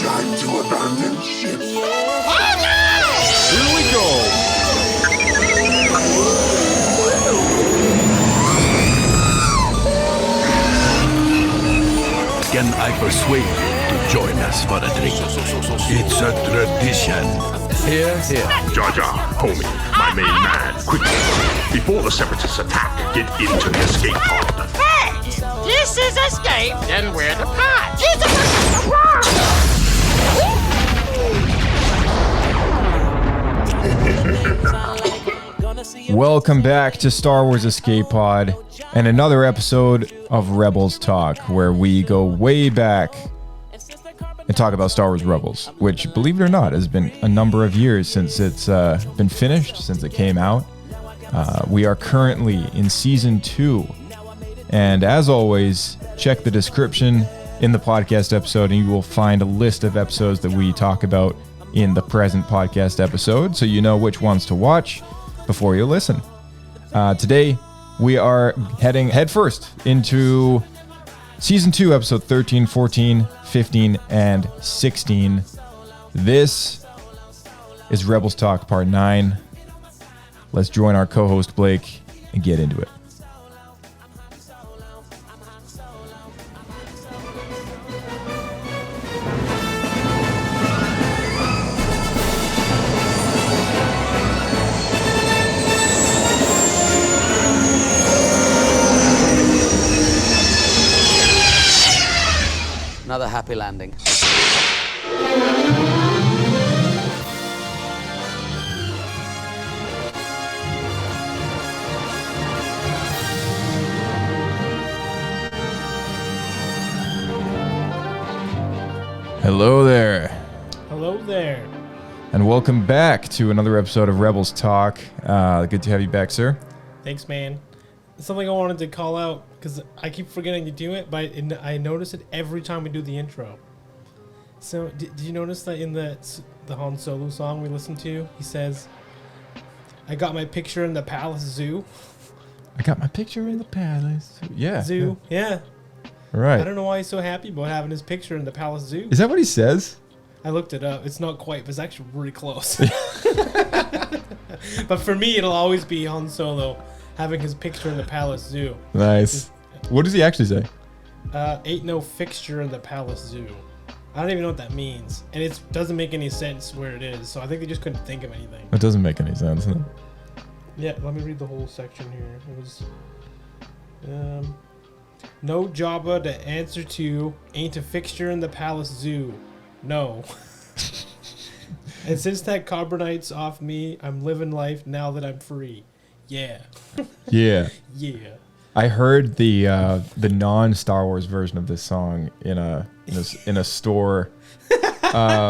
Time to abandon ship. Oh no! Here we go! Can I persuade you to join us for a drink? It's a tradition. Here. Jar Jar, homie, my main man, quickly. Before the Separatists attack, get into the escape pod. Hey! This is escape, and we're the pod. Welcome back to Star Wars Escape Pod and another episode of Rebels Talk, where we go way back and talk about Star Wars Rebels, which, believe it or not, has been a number of years since it's been finished, since it came out. We are currently in Season 2, and as always, check the description in the podcast episode and you will find a list of episodes that we talk about in the present podcast episode, so you know which ones to watch before you listen. Today, we are heading headfirst into Season 2, Episode 13, 14, 15, and 16. This is Rebels Talk Part 9. Let's join our co-host Blake and get into it. Another happy landing. Hello there. Hello there. And welcome back to another episode of Rebels Talk. Good to have you back, sir. Thanks, man. Something I wanted to call out, because I keep forgetting to do it, but I notice it every time we do the intro. So, did you notice that in the Han Solo song we listened to, he says, I got my picture in the Palace Zoo. I got my picture in the palace. Yeah. Zoo, yeah. All right. I don't know why he's so happy about having his picture in the Palace Zoo. Is that what he says? I looked it up. It's not quite, but it's actually really close. But for me, it'll always be Han Solo having his picture in the Palace Zoo. Nice. What does he actually say? Ain't no fixture in the Palace Zoo. I don't even know what that means. And it doesn't make any sense where it is. So I think they just couldn't think of anything. It doesn't make any sense. No? Yeah, let me read the whole section here. It was... no Jabba to answer to, ain't a fixture in the Palace Zoo. No. And since that carbonite's off me, I'm living life now that I'm free. Yeah. Yeah. Yeah. I heard the non-Star Wars version of this song in a store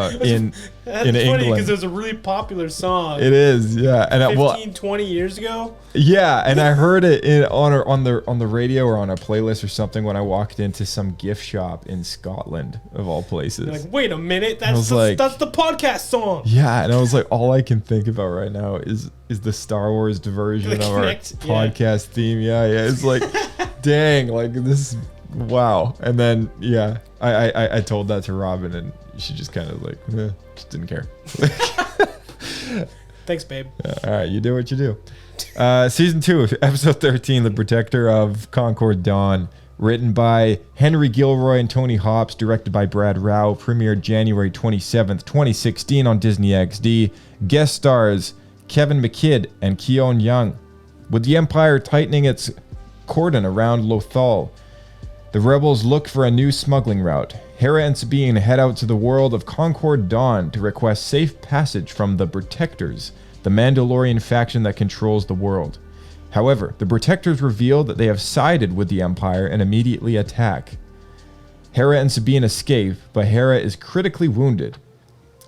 in That's funny England. because it was a really popular song. It is, yeah. And 20 years ago. Yeah, and I heard it on the radio or on a playlist or something when I walked into some gift shop in Scotland, of all places. You're like, wait a minute, that's that's the podcast song. Yeah, and I was like, all I can think about right now is the Star Wars version of our podcast theme. Yeah, it's like, dang, like this, wow. And then yeah, I told that to Robin, and she just kind of like, just didn't care. Thanks, babe. All right, you do what you do. Season 2, Episode 13, The Protector of Concord Dawn. Written by Henry Gilroy and Tony Hopps. Directed by Brad Rao. Premiered January 27th, 2016 on Disney XD. Guest stars Kevin McKidd and Keon Young. With the Empire tightening its cordon around Lothal, the rebels look for a new smuggling route. Hera and Sabine head out to the world of Concord Dawn to request safe passage from the Protectors, the Mandalorian faction that controls the world. However, the Protectors reveal that they have sided with the Empire and immediately attack. Hera and Sabine escape, but Hera is critically wounded.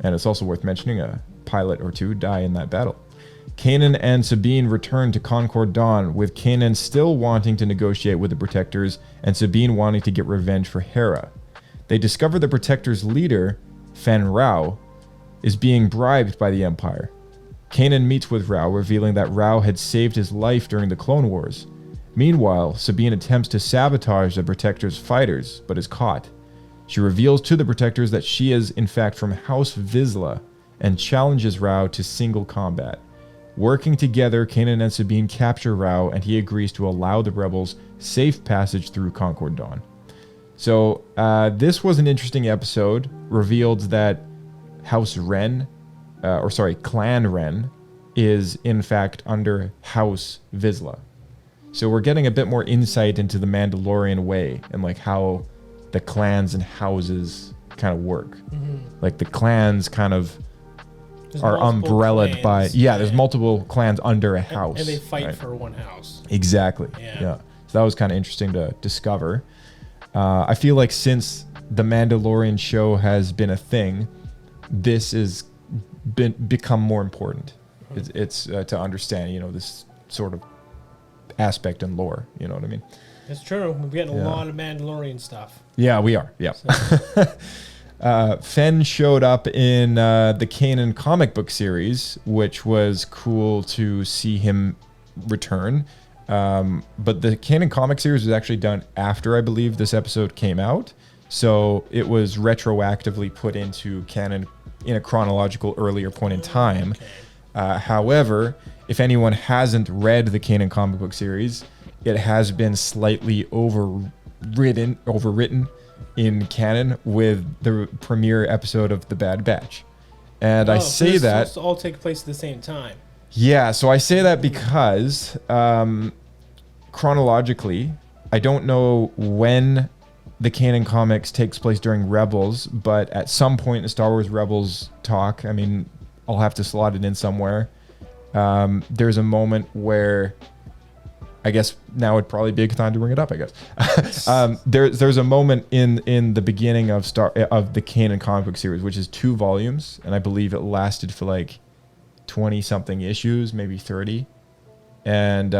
And it's also worth mentioning a pilot or two die in that battle. Kanan and Sabine return to Concord Dawn, with Kanan still wanting to negotiate with the Protectors and Sabine wanting to get revenge for Hera. They discover the Protectors' leader, Fen Rao, is being bribed by the Empire. Kanan meets with Rao, revealing that Rao had saved his life during the Clone Wars. Meanwhile, Sabine attempts to sabotage the Protector's fighters, but is caught. She reveals to the protectors that she is in fact from House Vizsla and challenges Rao to single combat. Working together, Kanan and Sabine capture Rao, and he agrees to allow the rebels safe passage through Concord Dawn. So this was an interesting episode. Revealed that Clan Ren is in fact under House Vizsla. So we're getting a bit more insight into the Mandalorian way and like how the clans and houses kind of work. Like the clans kind of are umbrellaed by there's multiple clans under a house, and they fight for one house. Exactly. Yeah. So that was kind of interesting to discover. I feel like since the Mandalorian show has been a thing, this has become more important. It's to understand, you know, this sort of aspect and lore. You know what I mean? It's true. We're getting a lot of Mandalorian stuff. Yeah, we are. Yeah. So. Fenn showed up in the Kanan comic book series, which was cool to see him return. But the Kanan comic series was actually done after, I believe, this episode came out. So it was retroactively put into canon in a chronological earlier point in time. However, if anyone hasn't read the Kanan comic book series, it has been slightly overwritten in canon with the premiere episode of The Bad Batch. And I say that... all take place at the same time. Yeah, so I say that because chronologically, I don't know when the Kanan comics takes place during Rebels, but at some point in the Star Wars Rebels talk, I mean, I'll have to slot it in somewhere. There's a moment where, I guess now would probably be a good time to bring it up, I guess. There's a moment in the beginning of the Kanan comic book series, which is 2 volumes, and I believe it lasted for like 20 something issues, maybe 30. And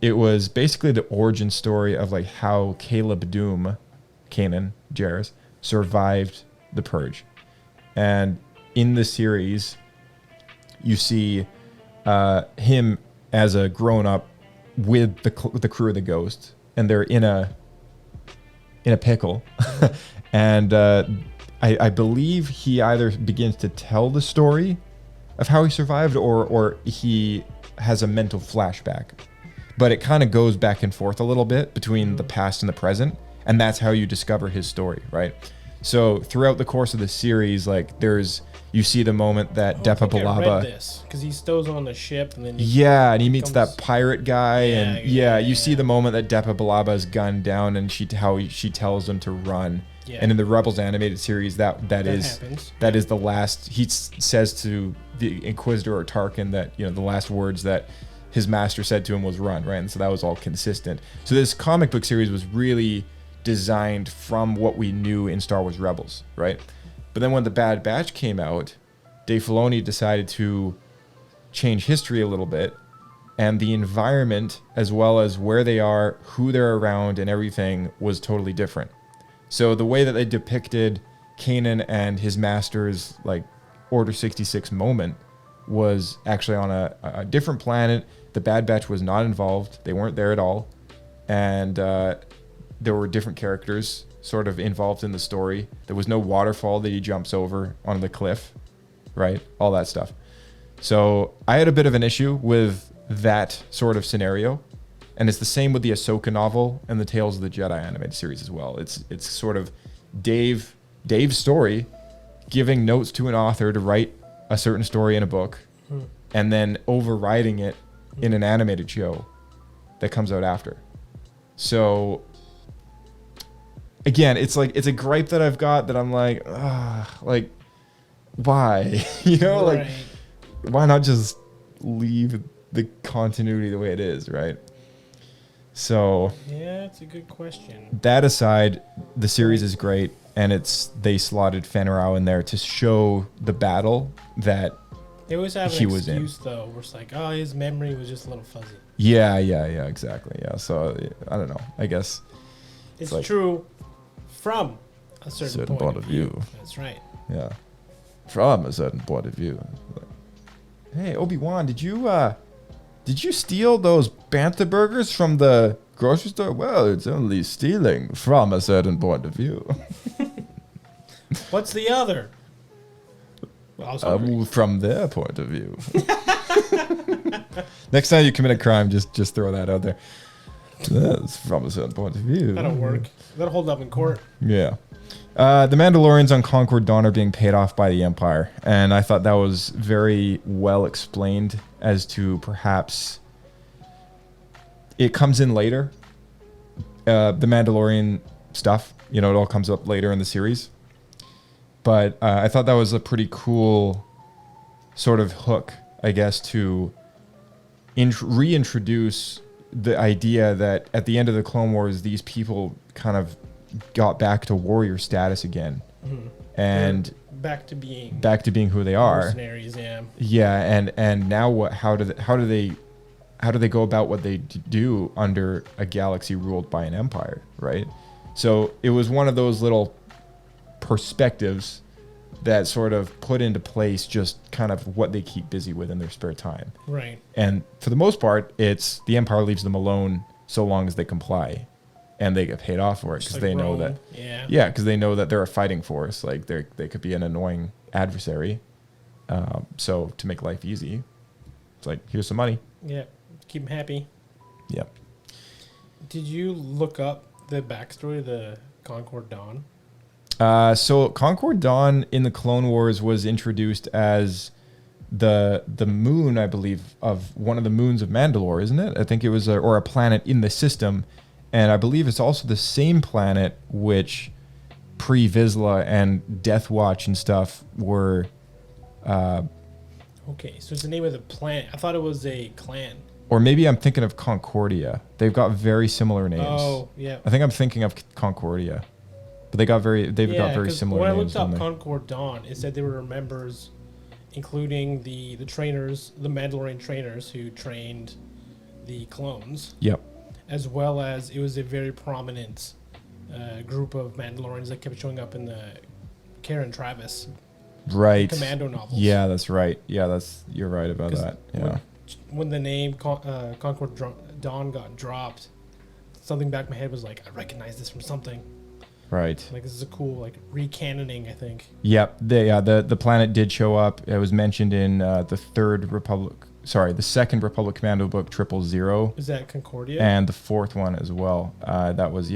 it was basically the origin story of like how Caleb Doom, Kanan Jarrus, survived the Purge. And in the series, you see him as a grown-up with the crew of the Ghost, and they're in a pickle. And I believe he either begins to tell the story of how he survived, or he has a mental flashback. But it kind of goes back and forth a little bit between the past and the present, and that's how you discover his story, right? So throughout the course of the series, like you see the moment that Depa Billaba, because he stows on the ship, and then and he meets that pirate guy, you see the moment that Depa Billaba is gunned down, and how she tells him to run. Yeah. And in the Rebels animated series, that is the last. He says to the Inquisitor or Tarkin that, you know, the last words that his master said to him was "run," right? And so that was all consistent. So this comic book series was really designed from what we knew in Star Wars Rebels, right? But then when The Bad Batch came out, Dave Filoni decided to change history a little bit, and the environment, as well as where they are, who they're around, and everything was totally different. So the way that they depicted Kanan and his master's like Order 66 moment was actually on a different planet. The Bad Batch was not involved. They weren't there at all. And there were different characters sort of involved in the story. There was no waterfall that he jumps over on the cliff, right? All that stuff. So I had a bit of an issue with that sort of scenario. And it's the same with the Ahsoka novel and the Tales of the Jedi animated series as well. It's sort of Dave's story giving notes to an author to write a certain story in a book and then overriding it in an animated show that comes out after. So again, it's a gripe that I've got that I'm like why? You know, right. Like why not just leave the continuity the way it is, right? So yeah, it's a good question. That aside, the series is great, and they slotted Fenn Rau in there to show the battle that they always have he an was excuse, in. Though, where it's like, oh, his memory was just a little fuzzy. Yeah, exactly. Yeah, so I don't know. I guess it's like, true from a certain point of view. That's right. Yeah, from a certain point of view. Like, hey, Obi-Wan, did you steal those Bantha burgers from the grocery store? Well, it's only stealing from a certain point of view. What's the other? Well, I was hungry. From their point of view. Next time you commit a crime, just throw that out there. That's from a certain point of view. That'll work. That'll hold up in court. Yeah. The Mandalorians on Concord Dawn are being paid off by the Empire, and I thought that was very well explained as to perhaps it comes in later. The Mandalorian stuff, it all comes up later in the series. But I thought that was a pretty cool sort of hook, I guess, to reintroduce the idea that at the end of the Clone Wars, these people kind of got back to warrior status again, and back to being who they are. Mercenaries, yeah. Yeah, and now what? How do they go about what they do under a galaxy ruled by an empire, right? So it was one of those little perspectives that sort of put into place just kind of what they keep busy with in their spare time. Right. And for the most part, it's the Empire leaves them alone so long as they comply, and they get paid off for it because they know that. Yeah, because they know that they're a fighting force. Like they could be an annoying adversary. So to make life easy, it's like, here's some money. Yeah, keep them happy. Yep. Did you look up the backstory of the Concord Dawn? So Concord Dawn in the Clone Wars was introduced as the moon, I believe, of one of the moons of Mandalore, isn't it? I think it was a planet in the system, and I believe it's also the same planet which Pre-Vizsla and Death Watch and stuff were. Okay, so it's the name of the planet. I thought it was a clan. Or maybe I'm thinking of Concordia. They've got very similar names. Oh, yeah. I think I'm thinking of Concordia. But they've got very similar names. When I looked up Concord Dawn, it said they were members, including the trainers, the Mandalorian trainers who trained the clones. Yep. As well as it was a very prominent group of Mandalorians that kept showing up in the Karen Travis commando novels. Yeah, that's right. Yeah, you're right about that. Yeah. When the name Concord Dawn got dropped, something back in my head was like, I recognize this from something. Right. Like, this is a cool, recanoning, I think. Yep. The planet did show up. It was mentioned in the Second Republic Commando book, 000. Is that Concordia? And the fourth one as well. That was,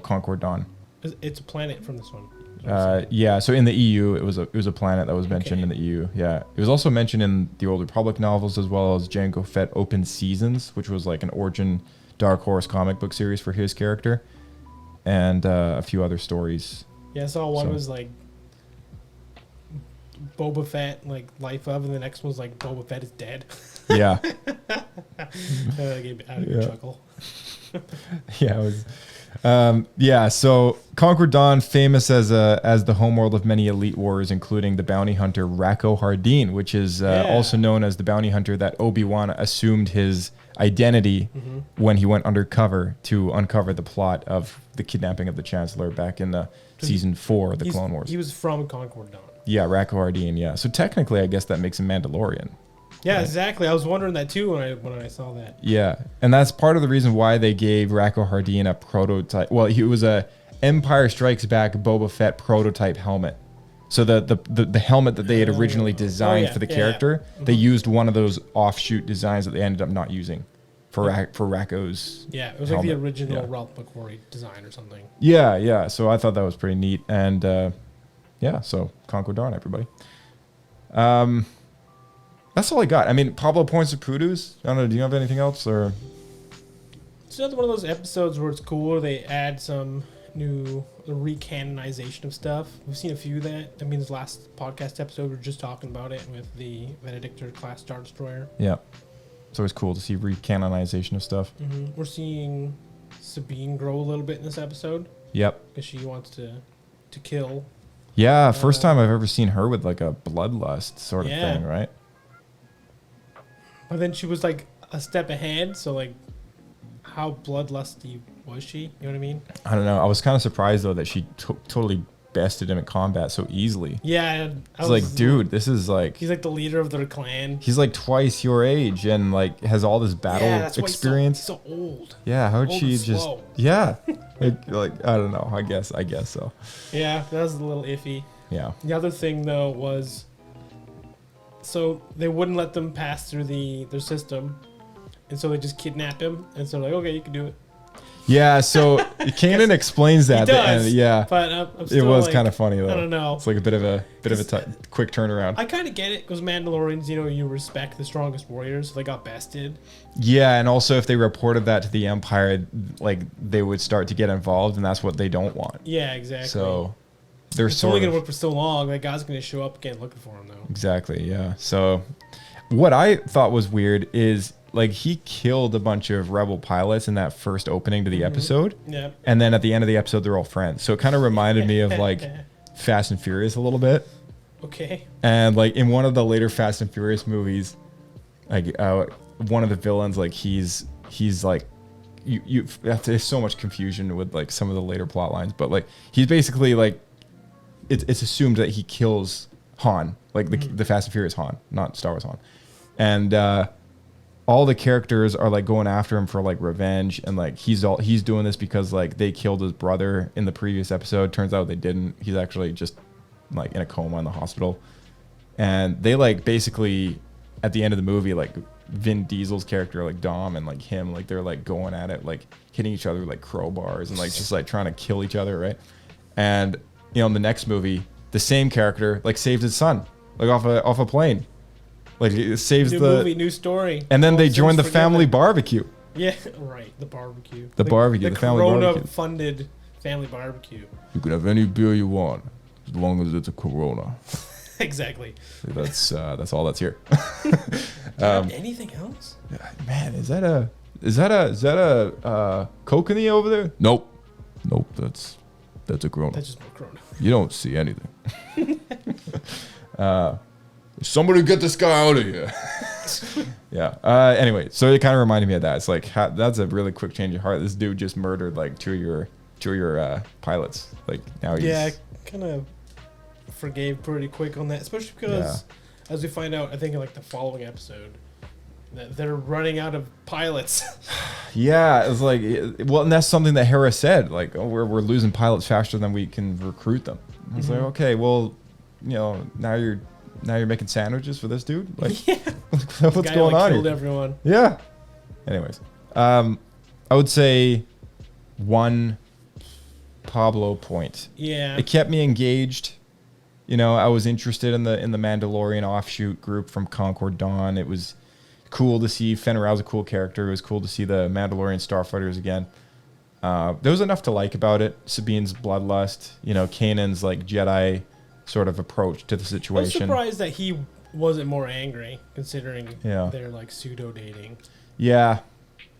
Concord Dawn. It's a planet from this one. Yeah, so in the EU, it was a planet that was mentioned in the EU. Yeah. It was also mentioned in the Old Republic novels, as well as Jango Fett Open Seasons, which was like an origin Dark Horse comic book series for his character. And a few other stories. Yeah, I saw one was like Boba Fett, like Life of, and the next one was like Boba Fett is dead. Yeah. I gave it out of a chuckle. Yeah, it was. So Concord Dawn, famous as the homeworld of many elite warriors, including the bounty hunter Rako Hardeen, which is also known as the bounty hunter that Obi-Wan assumed his identity when he went undercover to uncover the plot of the kidnapping of the Chancellor back in the season 4 of the Clone Wars. He was from Concord Dawn. Yeah, Rako Hardeen. Yeah, so technically, I guess that makes him Mandalorian. Yeah, exactly. I was wondering that too when I saw that. Yeah, and that's part of the reason why they gave Rako Hardeen a prototype. Well, he was a Empire Strikes Back Boba Fett prototype helmet. So the helmet that they had originally designed for the character, they used one of those offshoot designs that they ended up not using for Rako's. Yeah, it was helmet. like the original Ralph McQuarrie design or something. Yeah. So I thought that was pretty neat, and so Concord Dawn, everybody. That's all I got. I mean, Pablo Points of Poodoos. I don't know. Do you have anything else, or? It's another one of those episodes where it's cool. They add some new recanonization of stuff. We've seen a few of that. I mean, this last podcast episode, we were just talking about it with the Benedictor class Star Destroyer. Yeah. It's always cool to see recanonization of stuff. Mm-hmm. We're seeing Sabine grow a little bit in this episode. Yep. Because she wants to kill. Yeah, first time I've ever seen her with like a bloodlust sort of thing, right? But then she was like a step ahead, so like, how bloodlusty was she? You know what I mean? I don't know. I was kind of surprised though that she totally bested him in combat so easily. Yeah, I was like, dude, this is like, he's like the leader of their clan. He's like twice your age and like has all this battle experience. Why he's so old. Yeah, how'd old she and just? slow. Yeah, like I don't know. I guess so. Yeah, that was a little iffy. Yeah. The other thing though was, so they wouldn't let them pass through their system, and so they just kidnap him, and so like, okay, you can do it. Yeah, so Kanan explains that. He does, yeah, but I'm it still was like, kind of funny though. I don't know. It's like a bit of a quick turnaround. I kind of get it because Mandalorians, you respect the strongest warriors. So they got bested. Yeah, and also if they reported that to the Empire, like they would start to get involved, and that's what they don't want. Yeah, exactly. So they're it's sort only of gonna work for so long. That guy's gonna show up again looking for him though. exactly. Yeah. So what I thought was weird is like he killed a bunch of rebel pilots in that first opening to the episode. Yeah. And then at the end of the episode, they're all friends. So it kind of reminded me of like Fast and Furious a little bit. Okay. And like in one of the later Fast and Furious movies, like one of the villains, like he's like, there's so much confusion with like some of the later plot lines, but like he's basically like, it's assumed that he kills Han, like the Fast and Furious Han, not Star Wars Han. And, all the characters are like going after him for like revenge, and like he's doing this because like they killed his brother in the previous episode. Turns out they didn't. He's actually just like in a coma in the hospital. And they like basically at the end of the movie, like Vin Diesel's character, like Dom, and like him, like they're like going at it, like hitting each other with like crowbars and like just like trying to kill each other, right? And in the next movie, the same character like saved his son like off a plane. Like it saves New movie, new story. And then they All joined the sins family forgiven. barbecue. Yeah, right. The barbecue. The barbecue, the family barbecue. Corona-funded family barbecue. You can have any beer you want as long as it's a Corona. Exactly. That's all that's here. Anything else? Man, is that a kokanee over there? Nope. That's a Corona. That's just more Corona. You don't see anything. Somebody get this guy out of here. Yeah. Anyway, so it kind of reminded me of that. It's like that's a really quick change of heart. This dude just murdered like two of your pilots. Like now he's Yeah, I kind of forgave pretty quick on that, especially because as we find out, I think in like the following episode, that they're running out of pilots. Yeah, it's like, well, and that's something that Hera said. Like, oh, we're losing pilots faster than we can recruit them. I was like, okay, well, now you're making sandwiches for this dude. Like, Yeah. what's Guy, going like, on killed here? everyone. Yeah. Anyways, I would say 1 Pablo point. Yeah. It kept me engaged. I was interested in the Mandalorian offshoot group from Concord Dawn. It was cool to see Fenn Rau's a cool character. It was cool to see the Mandalorian starfighters again. There was enough to like about it. Sabine's bloodlust, Kanan's like Jedi sort of approach to the I was situation. surprised that he wasn't more angry, considering Yeah. they're like pseudo dating. Yeah,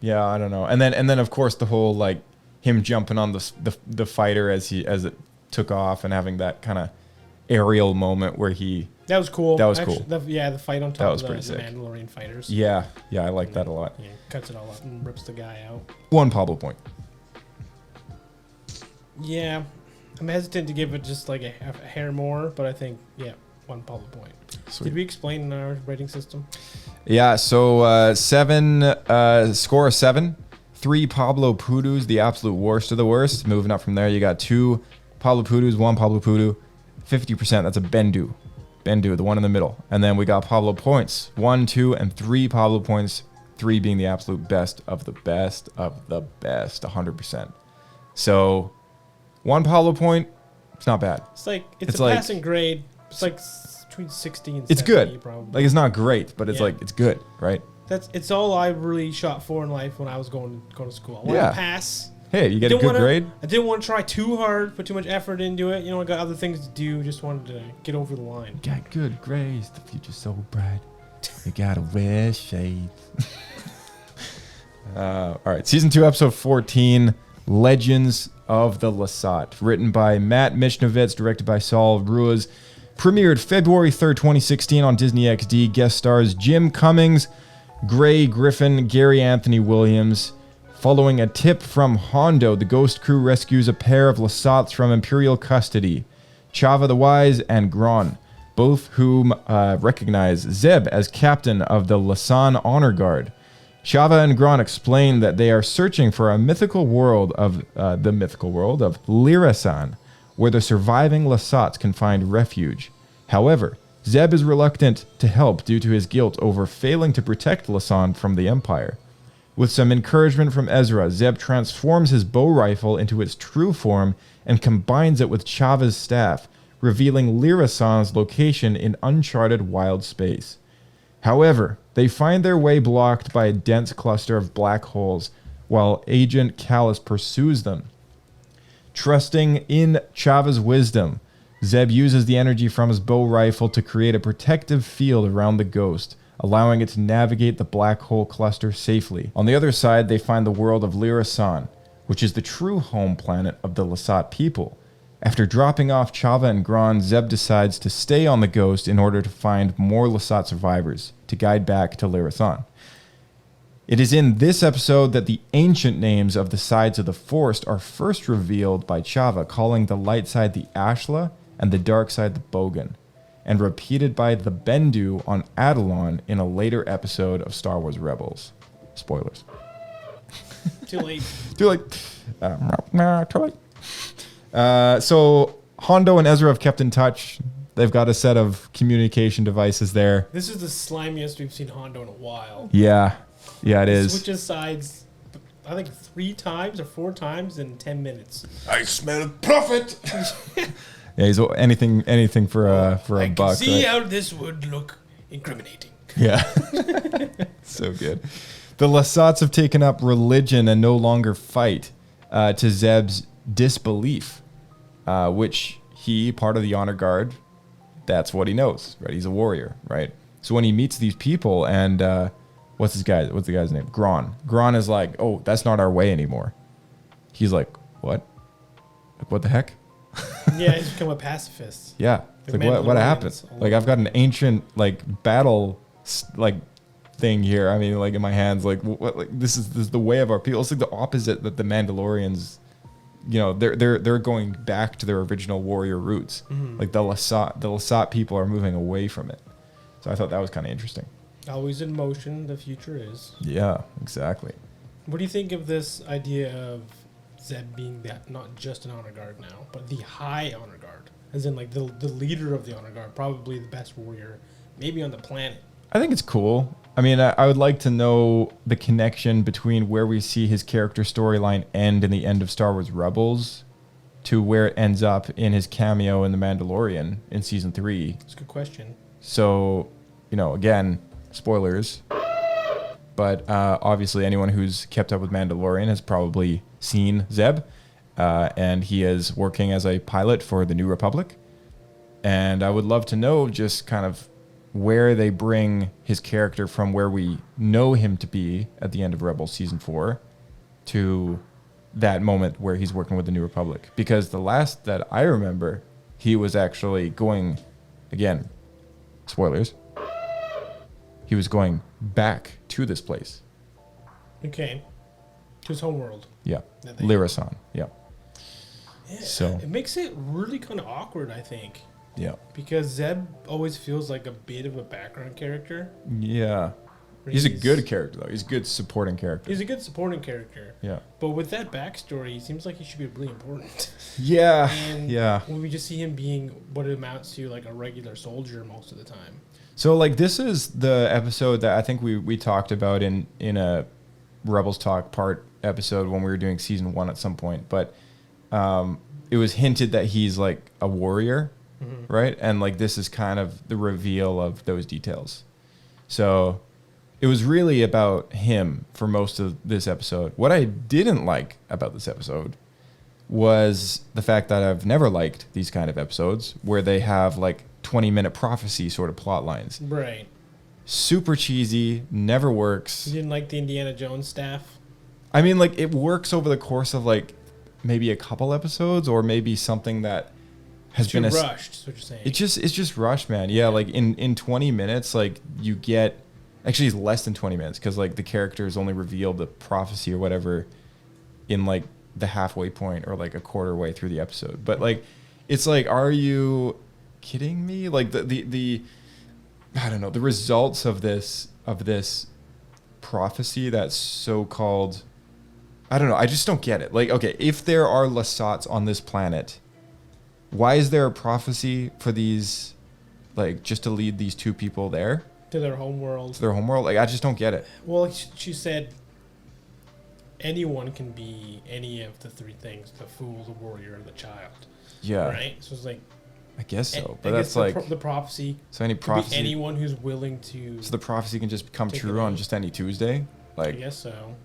I don't know. And then of course the whole like him jumping on the fighter as it took off and having that kind of aerial moment where he. That was cool. That was Actually, cool. the fight on That top was of pretty the sick. Mandalorian fighters. Yeah, I like that a lot. Yeah, cuts it all up and rips the guy out. 1 Pablo point. Yeah, I'm hesitant to give it just like a hair more, but I think 1 Pablo point. Sweet. Did we explain our rating system? Yeah, so 7, score of 7. 3 Pablo Pudus, the absolute worst of the worst. Moving up from there, you got 2 Pablo Pudus, 1 Pablo Pudu, 50%. That's a Bendu, the one in the middle. And then we got Pablo points, 1, 2, and 3 Pablo points. 3 being the absolute best of the best of the best, 100%. So 1 Pablo point, it's not bad. It's like It's a like- passing grade. It's like between 60 and It's 70, good. probably. Like it's not great, but it's Yeah. like it's good, right? It's all I really shot for in life when I was going to school. I wanted Yeah. to pass. Hey, you get a good grade. I didn't want to try too hard, put too much effort into it. I got other things to do. Just wanted to get over the line. Got good grades, the future's so bright. You gotta wear shades. All right, season 2, episode 14, Legends of the Lasan, written by Matt Michnovitz, directed by Saul Ruiz, premiered February 3rd, 2016 on Disney XD. Guest stars Jim Cummings, Gray Griffin, Gary Anthony Williams. Following a tip from Hondo, the Ghost crew rescues a pair of Lasats from Imperial custody, Chava the Wise and Gron, both whom recognize Zeb as captain of the Lasan Honor Guard. Chava and Gron explain that they are searching for a mythical world of the mythical world of Lyrasan, where the surviving Lasats can find refuge. However, Zeb is reluctant to help due to his guilt over failing to protect Lasan from the Empire. With some encouragement from Ezra, Zeb transforms his bow rifle into its true form and combines it with Chava's staff, revealing Lyrasan's location in uncharted wild space. However, they find their way blocked by a dense cluster of black holes, while Agent Callus pursues them. Trusting in Chava's wisdom, Zeb uses the energy from his bow rifle to create a protective field around the ghost, allowing it to navigate the black hole cluster safely. On the other side, they find the world of Lyrasan, which is the true home planet of the Lasat people. After dropping off Chava and Gron, Zeb decides to stay on the ghost in order to find more Lasat survivors to guide back to Lyrasan. It is in this episode that the ancient names of the sides of the Forest are first revealed by Chava, calling the light side the Ashla and the dark side the Bogan, and repeated by the Bendu on Adalon in a later episode of Star Wars Rebels. Spoilers. Too late. Too late. Too late. So Hondo and Ezra have kept in touch. They've got a set of communication devices there. This is the slimiest we've seen Hondo in a while. Yeah, it is. Switches sides, I think 3 times or 4 times in 10 minutes. I smell profit. Yeah, he's anything for a I buck. can see right? how this would look incriminating. Yeah. So good. The Lasats have taken up religion and no longer fight, to Zeb's disbelief, which he, part of the honor guard, that's what he knows, right? He's a warrior, right? So when he meets these people and what's the guy's name? Gron is like, oh, that's not our way anymore. He's like, what? Like, what the heck? Yeah, he's become a pacifist. Yeah. It's like, what happened? Mandalorians. Like, I've got an ancient, like, battle, like, thing here. I mean, like, in my hands, like, what? Like, this is the way of our people. It's like the opposite that the Mandalorians, you know, they're going back to their original warrior roots. Mm-hmm. Like, the Lasat people are moving away from it. So I thought that was kind of interesting. Always in motion, the future is. Yeah, exactly. What do you think of this idea of Zeb being that not just an honor guard now, but the high honor guard, as in like the leader of the honor guard, probably the best warrior, maybe on the planet? I think it's cool. I mean, I would like to know the connection between where we see his character storyline end in the end of Star Wars Rebels to where it ends up in his cameo in The Mandalorian in season 3. It's a good question. So, you know, again, spoilers. But obviously anyone who's kept up with Mandalorian has probably seen Zeb. And he is working as a pilot for the New Republic. And I would love to know just kind of where they bring his character from where we know him to be at the end of Rebels Season 4 to that moment where he's working with the New Republic. Because the last that I remember, he was actually going, again, spoilers, he was going back to this place. Okay. To his homeworld. Yeah. That they- Lyrasan. Yeah. Yeah. So- It makes it really kind of awkward, I think. Yeah. Because Zeb always feels like a bit of a background character. Yeah. He's a good character, though. He's a good supporting character. He's a good supporting character. Yeah. But with that backstory, he seems like he should be really important. Yeah. And Yeah. when we just see him being what amounts to like a regular soldier most of the time. So, like, this is the episode that I think we talked about in a Rebels Talk part episode when we were doing season 1 at some point. But it was hinted that he's, like, a warrior, right? And, like, this is kind of the reveal of those details. So it was really about him for most of this episode. What I didn't like about this episode was the fact that I've never liked these kind of episodes where they have, like, 20-minute prophecy sort of plot lines. Right. Super cheesy, never works. You didn't like the Indiana Jones staff? I mean, like, it works over the course of, like, maybe a couple episodes or maybe something that has Too been rushed, is what you're saying. it's just rushed, man. Yeah, like in 20 minutes, like, you get, actually it's less than 20 minutes because, like, the characters only reveal the prophecy or whatever in, like, the halfway point or, like, a quarter way through the episode. But, like, it's like, are you kidding me? Like, the I don't know, the results of this prophecy that's so-called, I don't know, I just don't get it. Like, okay, if there are Lasats on this planet, why is there a prophecy for these, like, just to lead these two people there To their homeworld. to their homeworld? Like, I just don't get it. Well, she said anyone can be any of the three things: the fool, the warrior, and the child. Yeah, Right. So it's like, I guess so. I But guess that's like the prophecy. so any Could be prophecy. anyone who's willing to. So the prophecy can just come Take true it on out. just any Tuesday. I Like, guess so.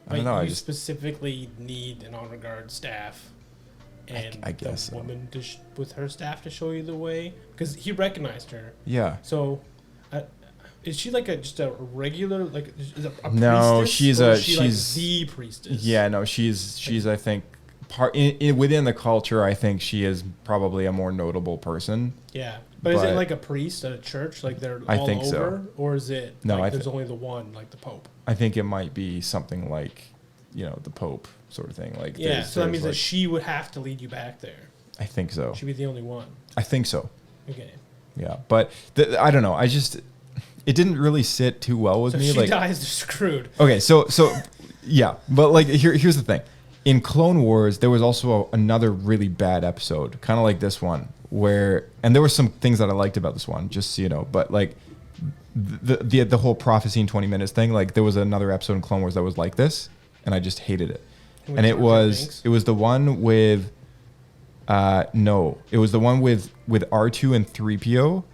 I don't know, I You just- specifically need an honor guard staff, and I guess the so. woman with her staff to show you the way, because he recognized her. yeah. So, is she like just a regular like is a No, priestess, she's or a- is she like she's- the priestess? Yeah, no, she's I think part within the culture. I think she is probably a more notable person. Yeah, but is it But- like a priest at a church? Like they're I all think so. over, or is it No, like I there's thi- only the one, like the Pope? I think it might be something like, the Pope sort of thing. Like, Yeah, so that there's means that like, she would have to lead you back there. I think so. She'd be the only one. I think so. Okay. Yeah, but I don't know. It didn't really sit too well with So me. she Like, dies, they're screwed. okay, so yeah, but like here's the thing. In Clone Wars, there was also another really bad episode, kind of like this one, and there were some things that I liked about this one, just so you know. But like the whole prophecy in 20 minutes thing, like there was another episode in Clone Wars that was like this, and I just hated it. With And it Jar Jar was Binks? the one with no, it was the one with R2 and 3PO,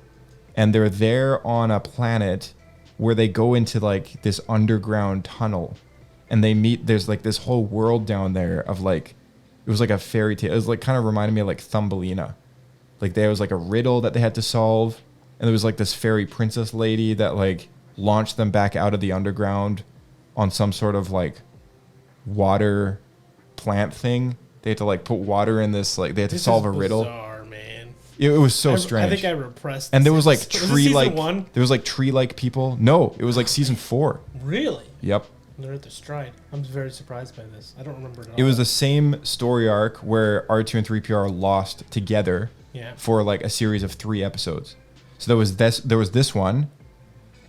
and they're there on a planet where they go into like this underground tunnel, and they meet. There's like this whole world down there of like, it was like a fairy tale. It was like kind of reminded me of like Thumbelina. Like there was like a riddle that they had to solve, and there was like this fairy princess lady that like launched them back out of the underground on some sort of like water plant thing. They had to like put water in this, like they had to This solve is a riddle. bizarre, man. It was so I strange. think I repressed. And there this. was like Was this tree season like one? there was like tree like people. No, it was like season 4. Really? Yep. They're at their stride. I'm very surprised by this. I don't remember it. At It was all. the same story arc where R2 and 3PO are lost together Yeah. for like a series of 3 episodes. So there was this one,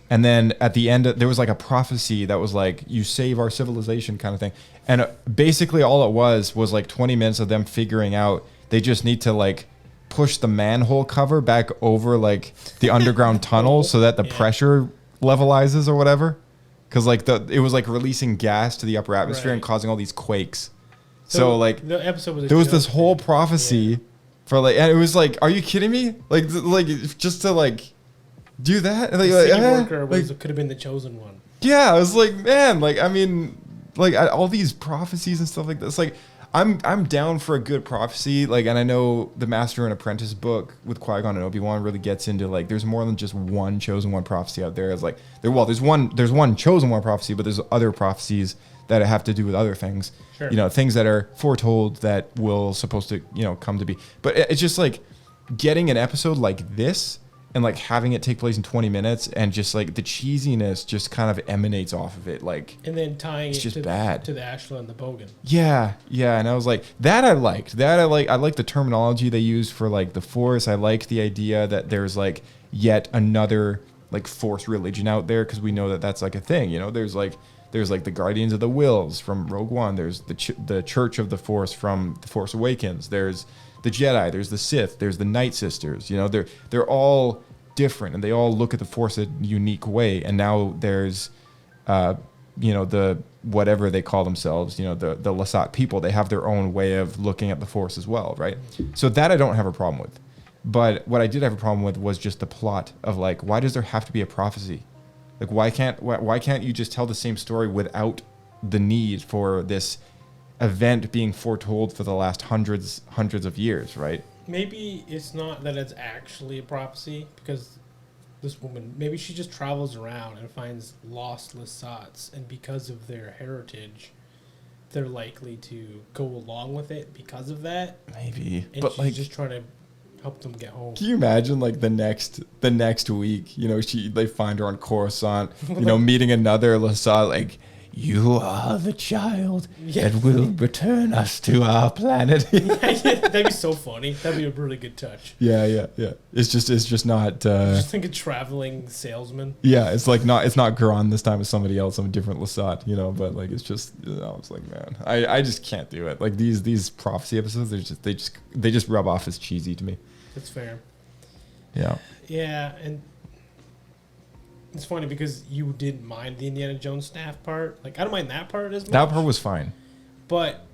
and then at the end there was like a prophecy that was like, you save our civilization kind of thing. And basically all it was like 20 minutes of them figuring out they just need to like push the manhole cover back over like the underground tunnel so that the Yeah. pressure levelizes or whatever. Because like it was like releasing gas to the upper atmosphere and Right. causing all these quakes. So like the episode was a there was joke, this whole dude. prophecy Yeah. for like, and it was like, are you kidding me? Like just to like do that? Like, The city eh, worker like, could have been the chosen one. yeah, I was like, man, like I mean, like all these prophecies and stuff like this. Like I'm down for a good prophecy. Like, and I know the Master and Apprentice book with Qui-Gon and Obi-Wan really gets into like there's more than just one chosen one prophecy out there. It's like there's one chosen one prophecy, but there's other prophecies that have to do with other things. Sure. Things that are foretold that will supposed to come to be. But it's just like getting an episode like this and like having it take place in 20 minutes and just like the cheesiness just kind of emanates off of it. Like, And then tying It's it just to, bad. to the Ashla and the Bogan. yeah. And I was like, I liked the terminology they used for like the Force. I liked the idea that there's like yet another like Force religion out there, because we know that that's like a thing. There's like the Guardians of the Wills from Rogue One. There's the Church of the Force from The Force Awakens. There's the Jedi. There's the Sith. There's the Night Sisters. They're all different, and they all look at the Force a unique way. And now there's the whatever they call themselves, the Lasan people. They have their own way of looking at the Force as well, right? So that I don't have a problem with. But what I did have a problem with was just the plot of like, why does there have to be a prophecy? Like, why can't you just tell the same story without the need for this event being foretold for the last hundreds of years, right? Maybe it's not that it's actually a prophecy, because this woman, maybe she just travels around and finds lost Lasats, and because of their heritage, they're likely to go along with it because of that. Maybe, And but she's like, just trying to help them get home. can you imagine like the next week, they find her on Coruscant, meeting another Lasan, like, "You are the child that will return us to our planet." That'd be so funny. That'd be a really good touch. Yeah. It's just not. Just think a traveling salesman. Yeah, it's not Garon this time. It's somebody else, some different Lasan, But like, it's just, I was like, man, I just can't do it. Like these prophecy episodes, they just rub off as cheesy to me. That's fair. Yeah. Yeah, and it's funny because you didn't mind the Indiana Jones staff part. Like, I don't mind that part as much. That part was fine. But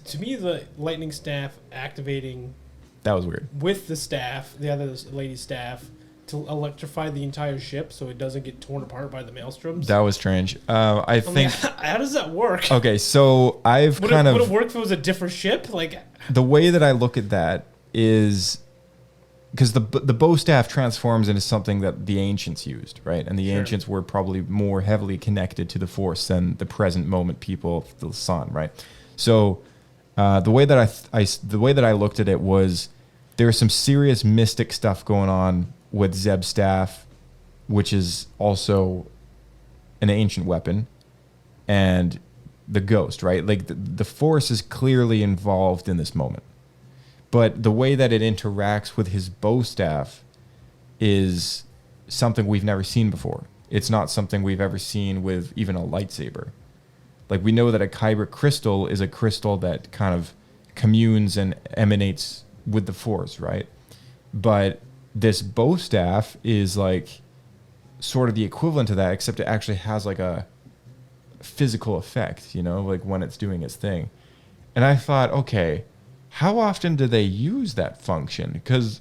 to me, the lightning staff activating That was weird. with the staff, the other lady's staff, to electrify the entire ship so it doesn't get torn apart by the maelstroms. That was strange. I think. How does that work? Okay, so I've Would kind it of work if it was a different ship? Like, the way that I look at that is because the bow staff transforms into something that the ancients used, right? And the Sure. ancients were probably more heavily connected to the Force than the present moment people of the sun, right? So the way that I looked at it was there was some serious mystic stuff going on with Zeb's staff, which is also an ancient weapon, and the ghost, right? Like the Force is clearly involved in this moment. But the way that it interacts with his bow staff is something we've never seen before. It's not something we've ever seen with even a lightsaber. Like, we know that a kyber crystal is a crystal that kind of communes and emanates with the Force, right? But this bow staff is like sort of the equivalent to that, except it actually has like a physical effect, like when it's doing its thing. And I thought, okay, how often do they use that function? Because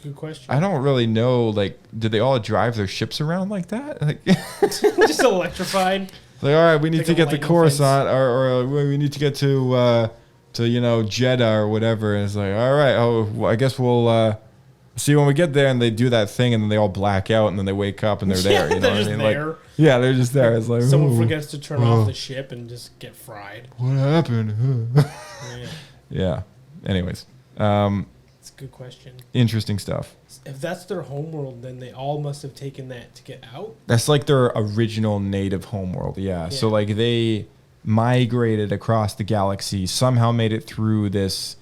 good question. I don't really know. Like, do they all drive their ships around like that? Like, Just electrified. all right, we need Like to a get to lightning Coruscant, or we need to get to Jeddah or whatever. And it's like, all right, well, I guess we'll see when we get there. And they do that thing, and then they all black out, and then they wake up and they're there. They're just there. Like, yeah, they're just there. It's like, Someone ooh, forgets to turn off the ship and just get fried. what happened? Yeah. Yeah. Anyways, It's a good question. interesting stuff. If that's their homeworld, then they all must have taken that to get out. That's like their original native homeworld, yeah. So Yeah. like they migrated across the galaxy, somehow made it through this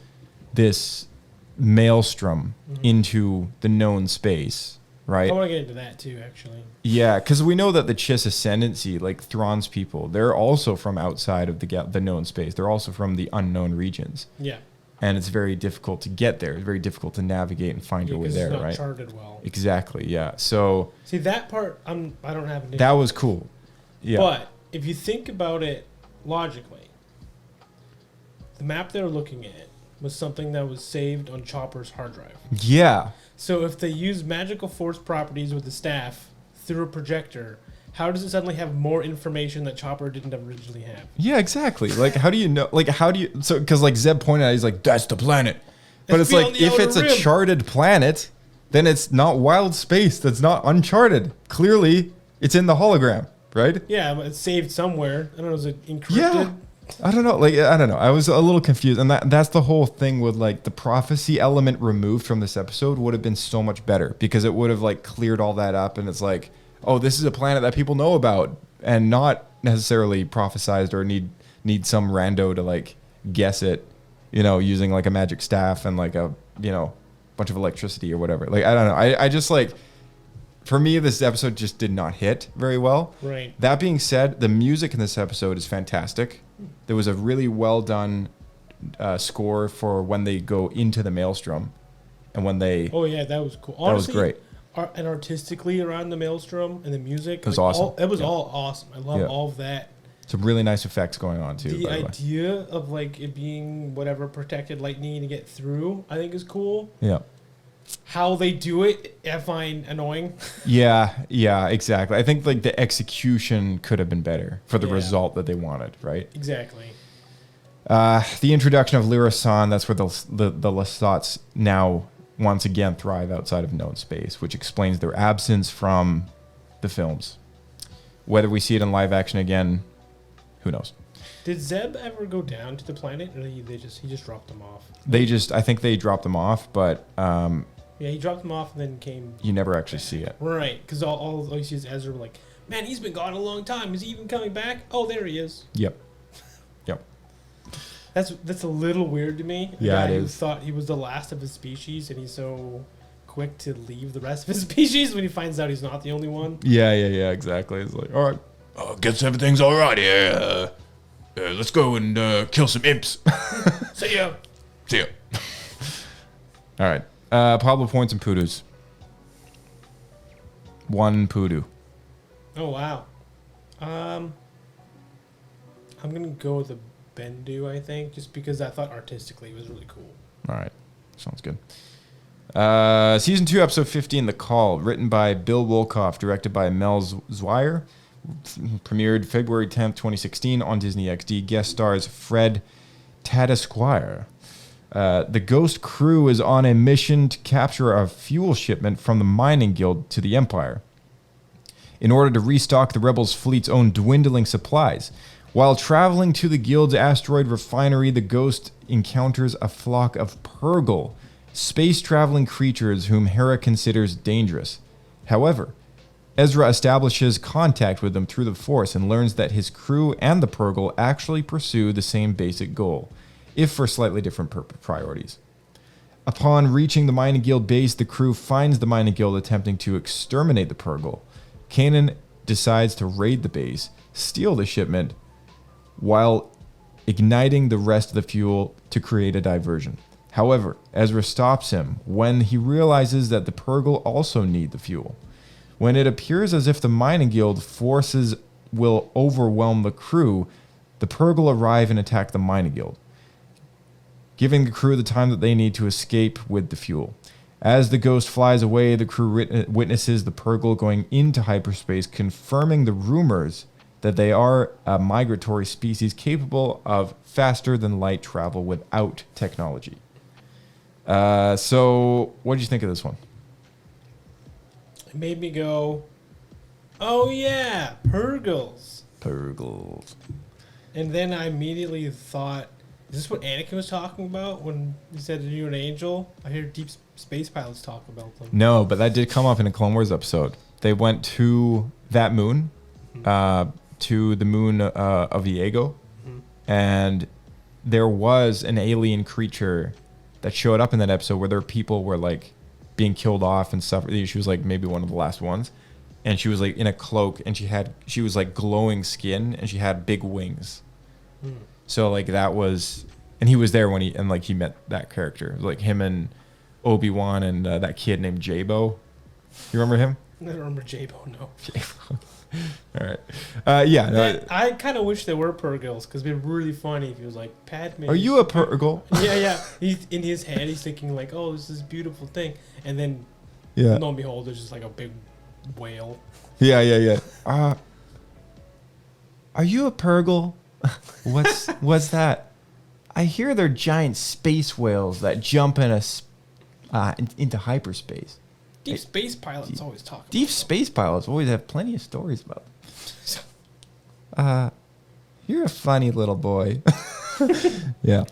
maelstrom into the known space, right? I want to get into that too, actually. Yeah, because we know that the Chiss Ascendancy, like Thrawn's people, they're also from outside of the known space. They're also from the unknown regions. Yeah. And it's very difficult to get there. It's very difficult to navigate and find your way Because there, it's not right? charted well. Exactly, yeah. So See, that part, I don't have an issue. that was cool. Yeah. But if you think about it logically, the map they were looking at was something that was saved on Chopper's hard drive. Yeah. So if they use magical force properties with the staff through a projector, how does it suddenly have more information that Chopper didn't originally have? Yeah, exactly. Like, how do you know? Like, how do you? So, because like Zeb pointed out, he's like, "That's the planet," but it's beyond like, the if outer it's a rim. charted planet, then it's not wild space. That's not uncharted. Clearly, it's in the hologram, right? Yeah, but it's saved somewhere. I don't know, is it encrypted? Yeah. I don't know. Like, I don't know. I was a little confused, and that's the whole thing with like the prophecy element removed from this episode would have been so much better because it would have like cleared all that up, and it's like, oh, this is a planet that people know about and not necessarily prophesized or need some rando to like guess it, using like a magic staff and like a, bunch of electricity or whatever. Like, I don't know. I just like, for me, this episode just did not hit very well. Right. That being said, the music in this episode is fantastic. There was a really well done score for when they go into the maelstrom and when they, Oh, yeah, that was cool. that was great. And artistically around the maelstrom and the music. It was awesome. It was Yeah. all awesome. I love Yeah. all of that. Some really nice effects going on too. The by the way. idea of like it being whatever protected lightning to get through, I think is cool. Yeah. How they do it, I find annoying. Yeah, exactly. I think like the execution could have been better for the Yeah. result that they wanted, right? Exactly. The introduction of Lyrasan, that's where the Lasats now once again thrive outside of known space, which explains their absence from the films. Whether we see it in live action again, who knows? Did Zeb ever go down to the planet, or he just dropped them off? I think they dropped them off, but Yeah, he dropped them off and then came. you never actually see it. Right, because all you see is Ezra like Man, he's been gone a long time. Is he even coming back? Oh, there he is. Yep. That's a little weird to me. A Yeah, guy it who is. thought he was the last of his species, and he's so quick to leave the rest of his species when he finds out he's not the only one. Yeah, exactly. It's like, all right. Guess everything's all right here. Let's go and kill some imps. See ya. See ya. All right. Pablo points and poodoos. 1 poodoo. Oh wow. I'm gonna go with the Bendu, I think, just because I thought artistically it was really cool. All right. Sounds good. Season 2, episode 15, The Call, written by Bill Wolkoff, directed by Mel Zwyer, premiered February 10th, 2016 on Disney XD. Guest stars Fred Tatasquire. The Ghost crew is on a mission to capture a fuel shipment from the mining guild to the Empire in order to restock the rebels' fleet's own dwindling supplies. While traveling to the guild's asteroid refinery, the Ghost encounters a flock of Purgle, space-traveling creatures whom Hera considers dangerous. However, Ezra establishes contact with them through the Force and learns that his crew and the Purgle actually pursue the same basic goal, if for slightly different priorities. Upon reaching the Mining Guild base, the crew finds the Mining Guild attempting to exterminate the Purgle. Kanan decides to raid the base, steal the shipment, while igniting the rest of the fuel to create a diversion. However, Ezra stops him when he realizes that the Purgle also need the fuel. When it appears as if the Mining Guild forces will overwhelm the crew, the Purgle arrive and attack the Mining Guild, giving the crew the time that they need to escape with the fuel. As the Ghost flies away, the crew witnesses the Purgle going into hyperspace, confirming the rumors that they are a migratory species capable of faster than light travel without technology. So, what did you think of this one? It made me go, oh yeah, Purgles. Purgles. And then I immediately thought, is this what Anakin was talking about when he said, "Are you an angel?" I hear deep space pilots talk about them. No, but that did come up in a Clone Wars episode. They went to that moon, to the moon of Viego, and there was an alien creature that showed up in that episode where their people were like being killed off and stuff. She was like maybe one of the last ones, and she was like in a cloak, and she was like glowing skin, and she had big wings. So like that was, and he was there when he met that character, like him and Obi-Wan and that kid named Jabo. You remember him? I don't remember Jabo, no. All right. Yeah. No, I kind of wish there were Purgles, because it'd be really funny if he was like, Padme. are you a Purgle? Yeah. He's in his head, he's thinking like, oh, this is a beautiful thing. And then, Yeah. lo and behold, there's just like a big whale. Yeah. Are you a Purgle? What's that? I hear they're giant space whales that jump into hyperspace. Deep space pilots always talk. Deep space pilots always have plenty of stories about them. You're a funny little boy. Yeah.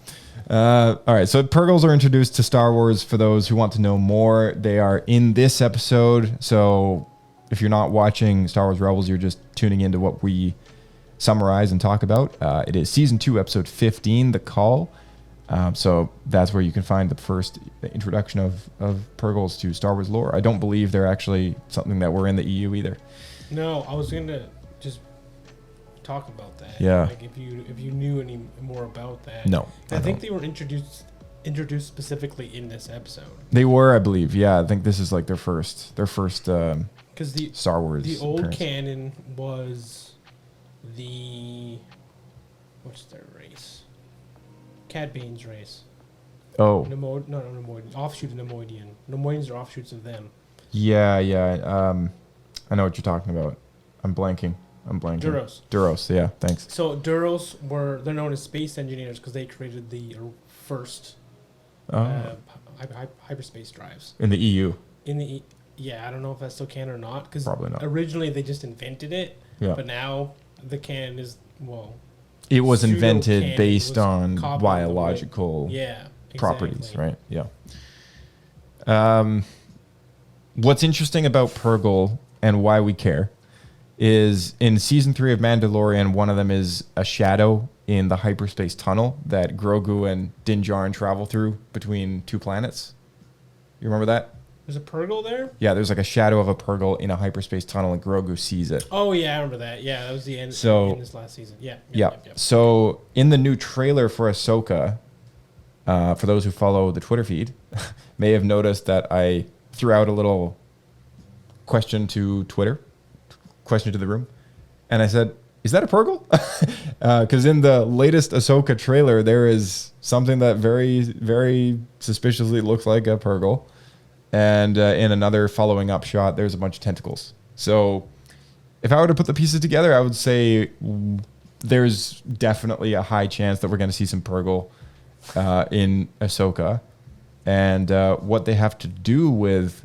All right. So Purgles are introduced to Star Wars for those who want to know more. They are in this episode. So if you're not watching Star Wars Rebels, you're just tuning into what we summarize and talk about. It is season 2, episode 15, The Call. So that's where you can find the first introduction of Purgles to Star Wars lore. I don't believe they're actually something that were in the EU either. No, I was going to just talk about that. Yeah. Like if you knew any more about that. No, I think don't. they were introduced specifically in this episode. They were, I believe. Yeah, I think this is like their first Because the Star Wars. The old appearance. canon was what's their race? Cad Bane's race. Oh. Nemoidian. Offshoot of Nemoidian. Nemoidians are offshoots of them. Yeah. I know what you're talking about. I'm blanking. Duros. Yeah. Thanks. So Duros they're known as space engineers because they created the first hyperspace drives In the EU. Yeah, I don't know if that's still canon or not, because Probably not. originally they just invented it, Yeah. but now the canon is It was invented pseudo-canon based was on copied biological yeah properties, exactly. right? Yeah. What's interesting about Purgle and why we care is in season 3 of Mandalorian. One of them is a shadow in the hyperspace tunnel that Grogu and Din Djarin travel through between 2 planets. You remember that? There's a Purgle there? Yeah, there's like a shadow of a Purgle in a hyperspace tunnel, and Grogu sees it. Oh, yeah, I remember that. Yeah, that was the end So- in this last season. Yeah. Yeah. So in the new trailer for Ahsoka, for those who follow the Twitter feed, may have noticed that I threw out a little question to Twitter, question to the room, and I said, "Is that a Purgle?" Because in the latest Ahsoka trailer, there is something that very, very suspiciously looks like a Purgle, and in another following up shot, there's a bunch of tentacles. So if I were to put the pieces together, I would say there's definitely a high chance that we're going to see some Purgle in Ahsoka, and what they have to do with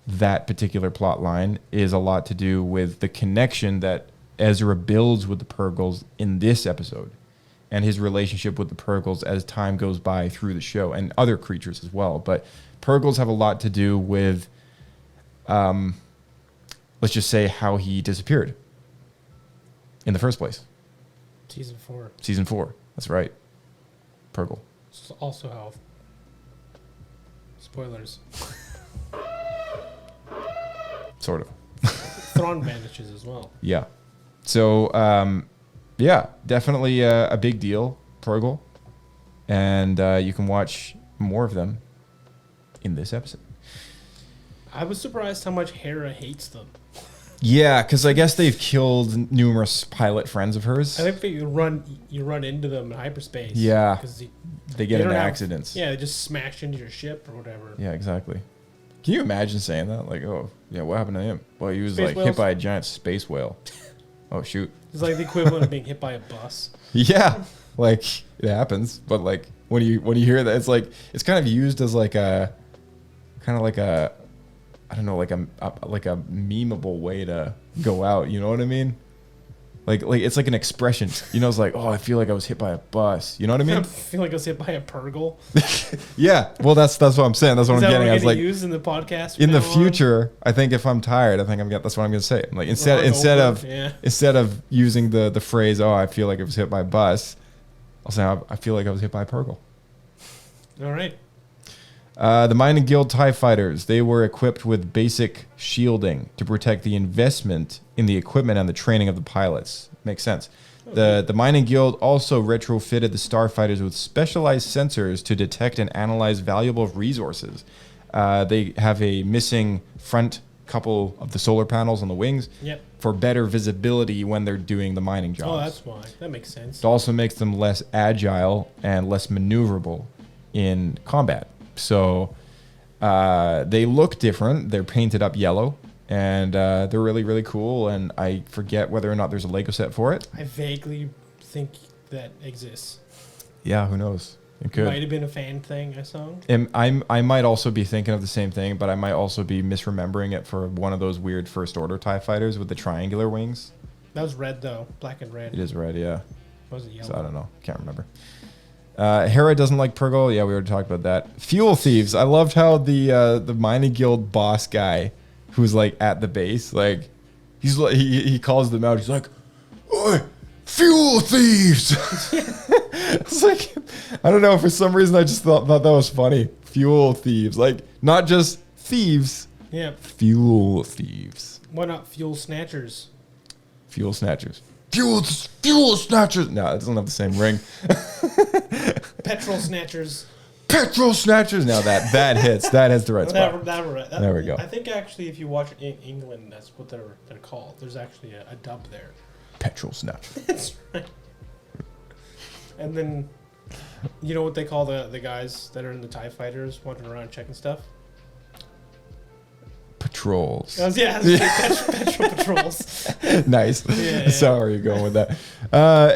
that particular plot line is a lot to do with the connection that Ezra builds with the Purgles in this episode, and his relationship with the Purgles as time goes by through the show, and other creatures as well. But Purgles have a lot to do with, let's just say, how he disappeared in the first place. Season 4. Season 4. That's right. Purgle. Also health. Spoilers. Sort of. Thrawn vanishes as well. Yeah. So, yeah, definitely a big deal, Purgle. And you can watch more of them in this episode. I was surprised how much Hera hates them. Yeah, because I guess they've killed numerous pilot friends of hers. I think that you run into them in hyperspace. Yeah. Because They get into accidents. Yeah, they just smash into your ship or whatever. Yeah, exactly. Can you imagine saying that? Like, oh, yeah, what happened to him? Well, he was Space like whales? hit by a giant space whale. Oh, shoot. It's like the equivalent of being hit by a bus. Yeah, like it happens. But like when you hear that, it's like it's kind of used as like a kind of like a I don't know, like a memeable way to go out. You know what I mean? Like it's like an expression. You know, it's like, oh, I feel like I was hit by a bus. You know what I I mean? feel like I was hit by a Purgle. Yeah. Well, that's what I'm saying. That's what Is I'm that getting. what I we're was going like, to use in the podcast? in the from now on? future, I think if I'm tired, that's what I'm gonna say. I'm like instead Yeah. of using the phrase, oh, I feel like I was hit by a bus, I'll say I feel like I was hit by a Purgle. All right. The Mining Guild TIE Fighters, they were equipped with basic shielding to protect the investment in the equipment and the training of the pilots. Makes sense. The Mining Guild also retrofitted the starfighters with specialized sensors to detect and analyze valuable resources. They have a missing front couple of the solar panels on the wings Yep. for better visibility when they're doing the mining jobs. Oh, that's why. That makes sense. It also makes them less agile and less maneuverable in combat. So they look different. They're painted up yellow, and they're really, really cool. And I forget whether or not there's a Lego set for it. I vaguely think that exists. Yeah, who knows? It could. Might have been a fan thing I saw. And I might also be thinking of the same thing, but I might also be misremembering it for one of those weird First Order TIE fighters with the triangular wings. That was red, though. Black and red. It is red, yeah. Was it yellow? So I don't know. Can't remember. Hera doesn't like Purgle. Yeah, we already talked about that. Fuel thieves. I loved how the Mining Guild boss guy, who's like at the base, like he's like he calls them out. He's like, "Oi, fuel thieves!" It's like I don't know. For some reason, I just thought that was funny. Fuel thieves, like not just thieves. Yeah. Fuel thieves. Why not fuel snatchers? Fuel snatchers. Fuel snatchers. No, it doesn't have the same ring. Petrol snatchers. Petrol snatchers. Now that hits. That hits the right spot. There we go. I think actually, if you watch it in England, that's what they're called. There's actually a dub there. Petrol snatchers. That's right. And then, you know what they call the guys that are in the TIE fighters wandering around checking stuff? Patrols. Petrol patrols. Nice. Yeah. So where are you going with that?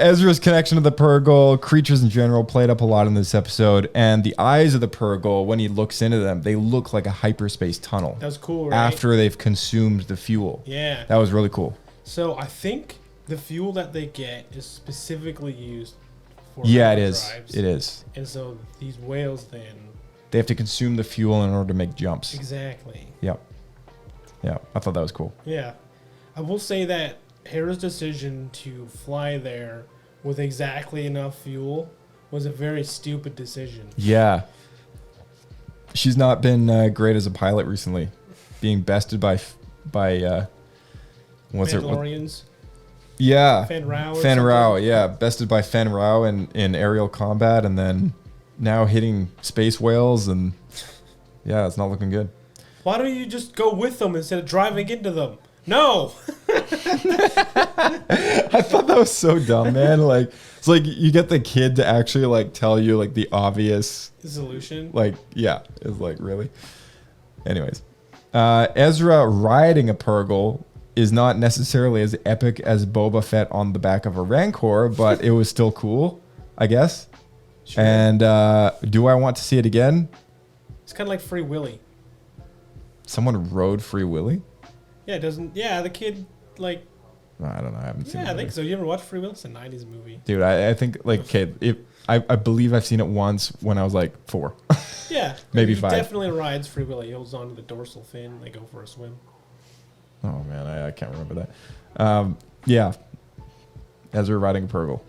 Ezra's connection to the Purgle, creatures in general, played up a lot in this episode. And the eyes of the Purgle, when he looks into them, they look like a hyperspace tunnel. That was cool, right? After they've consumed the fuel. Yeah. That was really cool. So I think the fuel that they get is specifically used for Yeah, it is. hyperdrives. It is. And so these whales then... They have to consume the fuel in order to make jumps. Exactly. Yep. Yeah, I thought that was cool. Yeah. I will say that Hera's decision to fly there with exactly enough fuel was a very stupid decision. Yeah. She's not been great as a pilot recently, being bested by what's it? Mandalorians. Yeah. Fan Rao. Fan Rao, yeah. Bested by Fan Rao in aerial combat, and then now hitting space whales, and yeah, it's not looking good. Why don't you just go with them instead of driving into them? No! I thought that was so dumb, man. Like, it's like you get the kid to actually like tell you like the obvious Solution. like, yeah, it's like, really. Anyways, Ezra riding a Purgle is not necessarily as epic as Boba Fett on the back of a Rancor, but it was still cool, I guess. Sure. And do I want to see it again? It's kind of like Free Willy. Someone rode Free Willy? Yeah, it doesn't. Yeah, the kid, like. I don't know. I haven't seen it. Yeah, I think so. You ever watch Free Willy? It's a 90s movie. Dude, I think, like, okay, I believe I've seen it once when I was like 4. Yeah. Maybe he 5. Definitely rides Free Willy. He holds onto the dorsal fin. They go for a swim. Oh, man, I can't remember that. Yeah. Ezra riding a Purgle.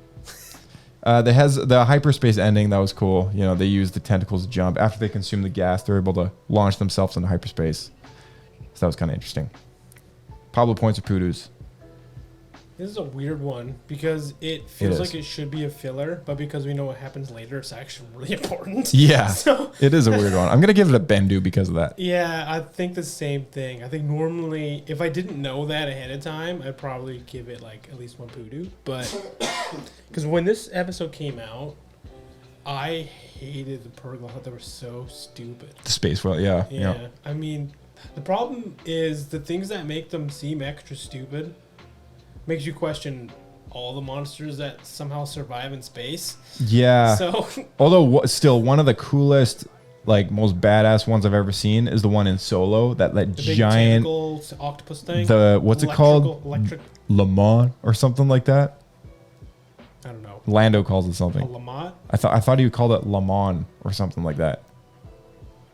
The hyperspace ending, that was cool. You know, they used the tentacles to jump. After they consume the gas, they're able to launch themselves into hyperspace. So that was kind of interesting. Pablo points or poodoos. This is a weird one because it feels like it should be a filler, but because we know what happens later, it's actually really important. Yeah, So, it is a weird one. I'm going to give it a Bendu because of that. yeah, I think the same thing. I think normally, if I didn't know that ahead of time, I'd probably give it like at least one poodoo. But because when this episode came out, I hated the Purgle. I thought they were so stupid. The space whale, yeah. Yeah. I mean, the problem is the things that make them seem extra stupid makes you question all the monsters that somehow survive in space. Yeah. So, although still one of the coolest, like most badass ones I've ever seen is the one in Solo, that the big giant tentacle octopus thing. what's it called? Electric. Le Mans or something like that. I don't know. Lando calls it A something. Lamont. I thought he called it Le Mans or something like that.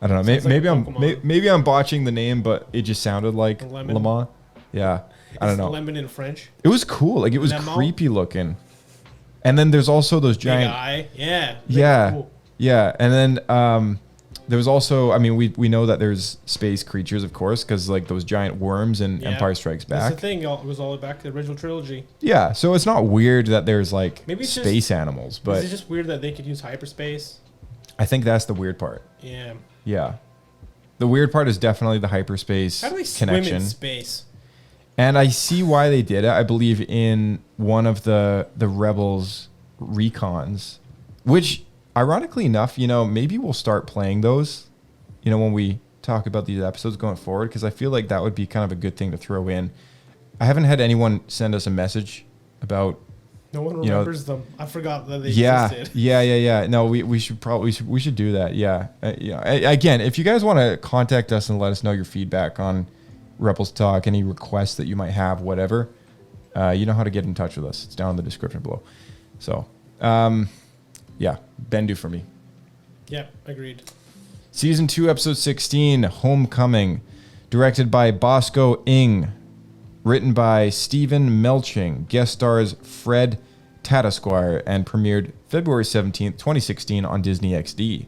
I don't know. Sounds like Maybe I'm Pokemon. maybe I'm botching the name, but it just sounded like Lemon. Le Mans. Yeah. I don't know. Lemon in French. It was cool. Like, it was Lemon. creepy looking. And then there's also those Big giant. eye. Yeah. Yeah. Cool. Yeah. And then there was also, I mean, we know that there's space creatures, of course, because like those giant worms in Yeah. Empire Strikes That's Back. the thing. It was all back to the original trilogy. Yeah. So it's not weird that there's like Maybe it's space animals, but Is it just weird that they could use hyperspace? I think that's the weird part. Yeah. Yeah. The weird part is definitely the hyperspace How do they swim connection. in space? And I see why they did it. I believe in one of the Rebels recons, which ironically enough, you know, maybe we'll start playing those, you know, when we talk about these episodes going forward, because I feel like that would be kind of a good thing to throw in. I haven't had anyone send us a message about. No one You know, remembers them. I forgot that they Yeah, existed. yeah. No, we should probably we should do that. Yeah, Again, if you guys want to contact us and let us know your feedback on Rebels Talk, any requests that you might have, whatever, you know how to get in touch with us. It's down in the description below. So, yeah, Bendu for me. Yep, agreed. Season 2, Episode 16, Homecoming, directed by Bosco Ing, written by Stephen Melching, guest stars Fred Tatasquire, and premiered February 17th, 2016 on Disney XD.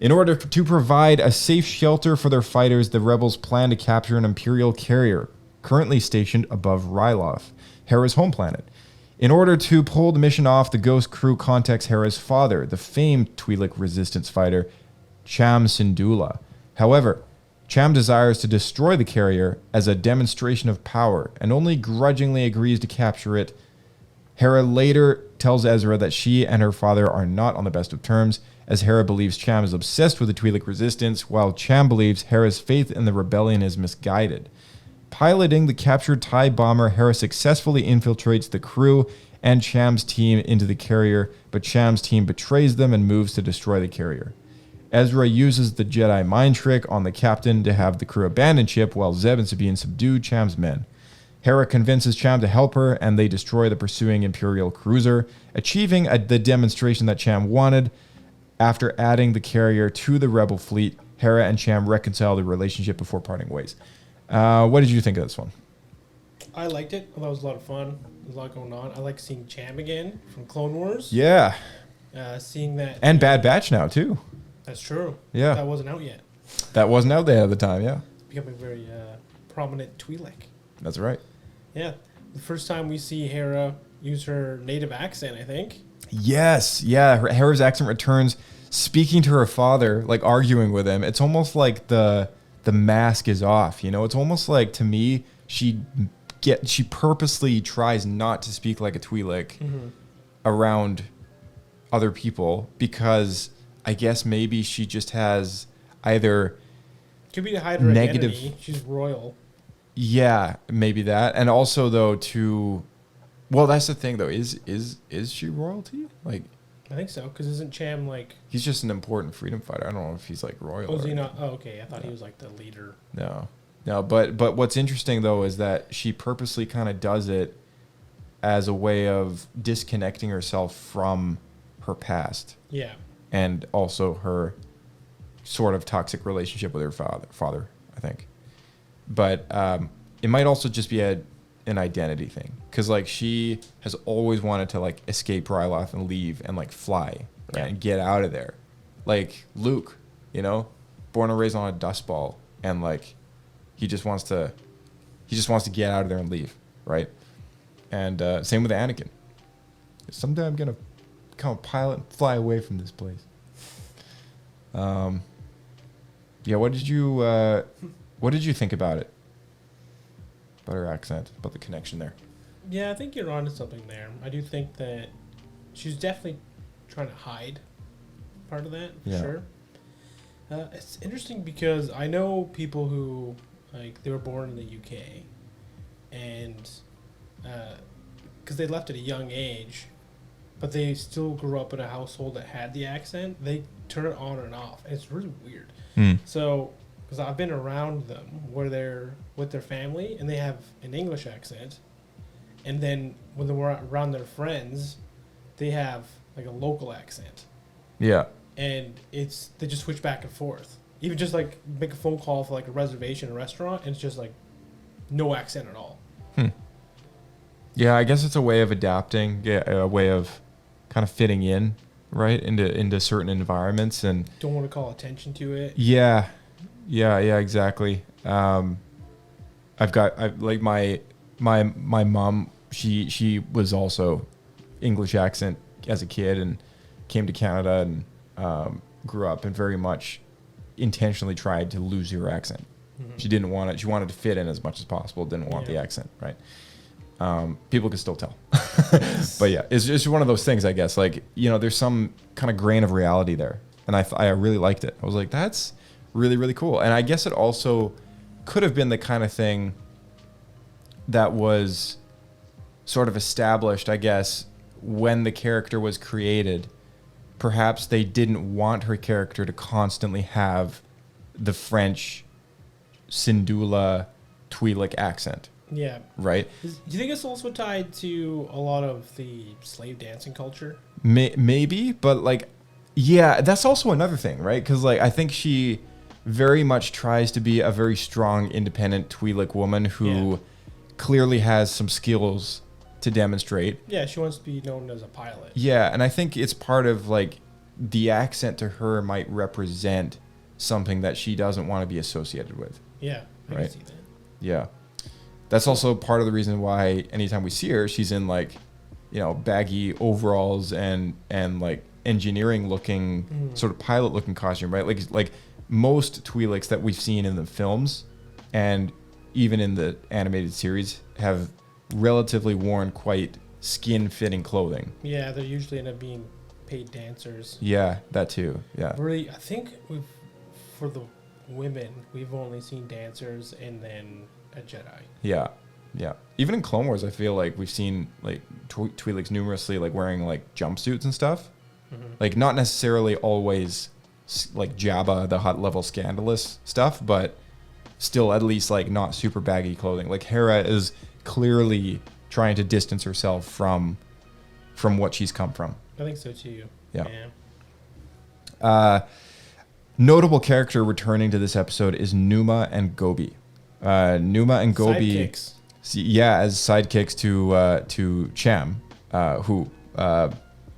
In order to provide a safe shelter for their fighters, the rebels plan to capture an Imperial carrier currently stationed above Ryloth, Hera's home planet. In order to pull the mission off, the Ghost crew contacts Hera's father, the famed Twi'lek resistance fighter, Cham Syndulla. However, Cham desires to destroy the carrier as a demonstration of power and only grudgingly agrees to capture it. Hera later tells Ezra that she and her father are not on the best of terms, as Hera believes Cham is obsessed with the Twi'lek resistance, while Cham believes Hera's faith in the rebellion is misguided. Piloting the captured TIE bomber, Hera successfully infiltrates the crew and Cham's team into the carrier, but Cham's team betrays them and moves to destroy the carrier. Ezra uses the Jedi mind trick on the captain to have the crew abandon ship, while Zeb and Sabine subdue Cham's men. Hera convinces Cham to help her, and they destroy the pursuing Imperial cruiser, achieving the demonstration that Cham wanted. After adding the carrier to the rebel fleet, Hera and Cham reconcile the relationship before parting ways. What did you think of this one? I liked it. I thought it was a lot of fun. There's a lot going on. I like seeing Cham again from Clone Wars. Yeah. Seeing that. And Bad Batch now, too. That's true. Yeah. That wasn't out yet. That wasn't out there at the time, yeah. It's becoming a very prominent Twi'lek. That's right. Yeah. The first time we see Hera use her native accent, I think. Yes. Yeah. Hera's accent returns, speaking to her father, like arguing with him. It's almost like the mask is off, you know? It's almost like, to me, she purposely tries not to speak like a Twi'lek around other people because I guess maybe she just has either could be to hide her negative identity. She's royal. Yeah, maybe that. And also though well, that's the thing though. Is she royalty? Like I think so, because isn't Cham like he's just an important freedom fighter. I don't know if he's like royal. Oh, is he not? Oh, okay. I thought he was like the leader. No, but what's interesting though is that she purposely kind of does it as a way of disconnecting herself from her past. Yeah. And also her sort of toxic relationship with her father, I think. But it might also just be an identity thing, because like she has always wanted to like escape Ryloth and leave and like fly, right, and get out of there, like Luke, you know, born and raised on a dust ball, and like he just wants to get out of there and leave, right? And same with Anakin. Someday I'm gonna become a pilot and fly away from this place. Yeah, what did you think about it? About her accent, about the connection there? Yeah, I think you're onto something there. I do think that she's definitely trying to hide part of that, for sure. It's interesting because I know people who, like, they were born in the UK, and because they left at a young age, but they still grew up in a household that had the accent, they turn it on and off, and it's really weird. So, because I've been around them where they're with their family and they have an English accent, and then when they're around their friends, they have like a local accent. Yeah. And they just switch back and forth. Even just like make a phone call for like a reservation at a restaurant, and it's just like no accent at all. Yeah, I guess it's a way of adapting, a way of kind of fitting in, right, into certain environments, and don't want to call attention to it. Yeah, exactly. I've like my mom. She was also English accent as a kid and came to Canada and grew up and very much intentionally tried to lose her accent. She didn't want it. She wanted to fit in as much as possible. Didn't want the accent, right? People can still tell. But yeah, it's just one of those things, I guess. Like, you know, there's some kind of grain of reality there. And I really liked it. I was like, that's really, really cool. And I guess it also could have been the kind of thing that was sort of established, I guess, when the character was created. Perhaps they didn't want her character to constantly have the French Syndulla Twi'lek accent. Yeah. Right? Do you think it's also tied to a lot of the slave dancing culture? Maybe, but like, yeah, that's also another thing, right? Because like, I think she very much tries to be a very strong, independent Twi'lek woman who clearly has some skills to demonstrate. Yeah, she wants to be known as a pilot. Yeah, and I think it's part of like the accent to her might represent something that she doesn't want to be associated with. Yeah, I can see that. Yeah. That's also part of the reason why anytime we see her, she's in like, you know, baggy overalls and like engineering looking sort of pilot looking costume, right? Like most Twi'leks that we've seen in the films and even in the animated series have relatively worn quite skin fitting clothing. Yeah, they usually end up being paid dancers. Yeah, that too. Yeah. Really, I think for the women, we've only seen dancers and then a Jedi. Yeah. Even in Clone Wars, I feel like we've seen like Twi'leks numerously like wearing like jumpsuits and stuff. Like not necessarily always like Jabba, the hot level scandalous stuff, but still at least like not super baggy clothing. Like Hera is clearly trying to distance herself from what she's come from. I think so too. Yeah. Notable character returning to this episode is Numa and Gobi. Numa and Gobi, as sidekicks to Cham, who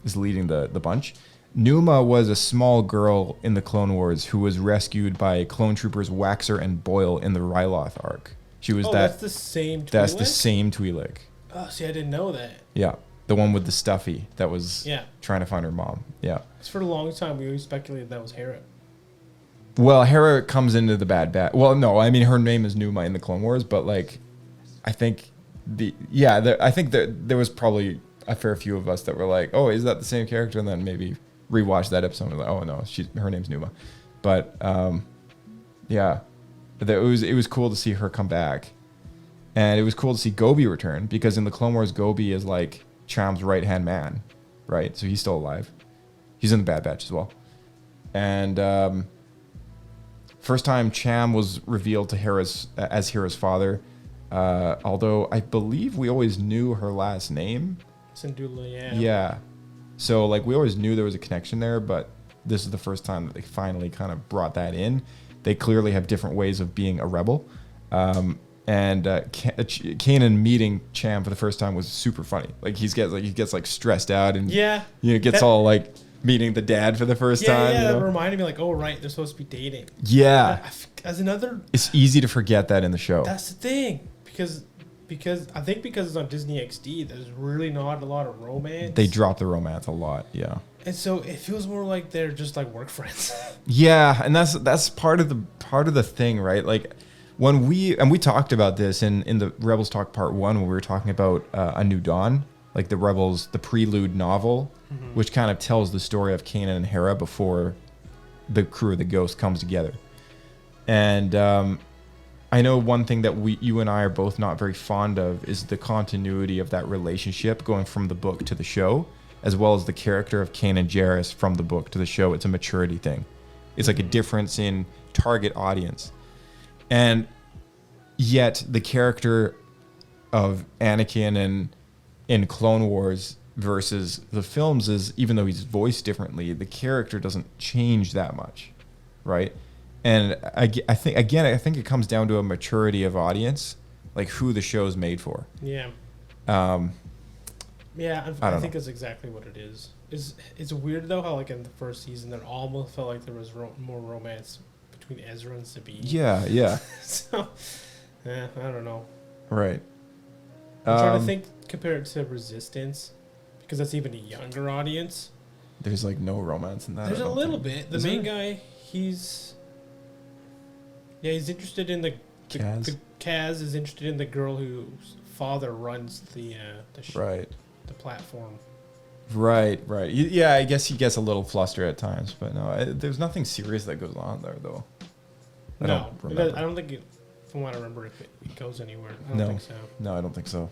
is leading the bunch. Numa was a small girl in the Clone Wars who was rescued by clone troopers Waxer and Boyle in the Ryloth arc. She was that's the same Twi'lek? That's the same Twi'lek. Oh, see, I didn't know that. Yeah. The one with the stuffy that was trying to find her mom. Yeah. Because for a long time, we always speculated that was Hera. Well, Hera comes into the bad batch. Well, no, I mean, her name is Numa in the Clone Wars, but like, I think I think there was probably a fair few of us that were like, oh, is that the same character? And then maybe rewatch that episode and like, oh no, her name's Numa. But it was cool to see her come back, and it was cool to see Gobi return, because in the Clone Wars, Gobi is like Cham's right hand man, right? So he's still alive. He's in the Bad Batch as well. And first time Cham was revealed to as Hera's father, although I believe we always knew her last name. Syndulla, yeah. Yeah. So, like, we always knew there was a connection there, but this is the first time that they finally kind of brought that in. They clearly have different ways of being a rebel. And Kanan meeting Cham for the first time was super funny. Like, he gets stressed out and gets all like meeting the dad for the first time. Yeah, that reminded me like, oh right, they're supposed to be dating. Yeah. It's easy to forget that in the show. That's the thing, because I think because it's on Disney XD, there's really not a lot of romance. They drop the romance a lot, yeah. And so it feels more like they're just like work friends. Yeah, and that's part of the thing, right? Like when we talked about this in the Rebels Talk Part 1 when we were talking about A New Dawn, like the Rebels, the prelude novel, which kind of tells the story of Kanan and Hera before the crew of the Ghost comes together. And I know one thing that you and I are both not very fond of is the continuity of that relationship going from the book to the show, as well as the character of Kanan Jarrus from the book to the show. It's a maturity thing. It's like a difference in target audience. And yet the character of Anakin in Clone Wars versus the films is, even though he's voiced differently, the character doesn't change that much, right? And I think it comes down to a maturity of audience, like who the show's made for. Yeah. I think that's exactly what it is. It's weird though how like in the first season there almost felt like there was more romance between Ezra and Sabine. Yeah. So, I don't know. Right. I'm trying to think compared to Resistance, because that's even a younger audience. There's like no romance in that. There's a little bit. The main guy, he's interested in the Kaz is interested in the girl whose father runs the platform. Right. Yeah, I guess he gets a little flustered at times, but no, there's nothing serious that goes on there though. I don't think from what I remember, if it goes anywhere. I don't think so. No, I don't think so.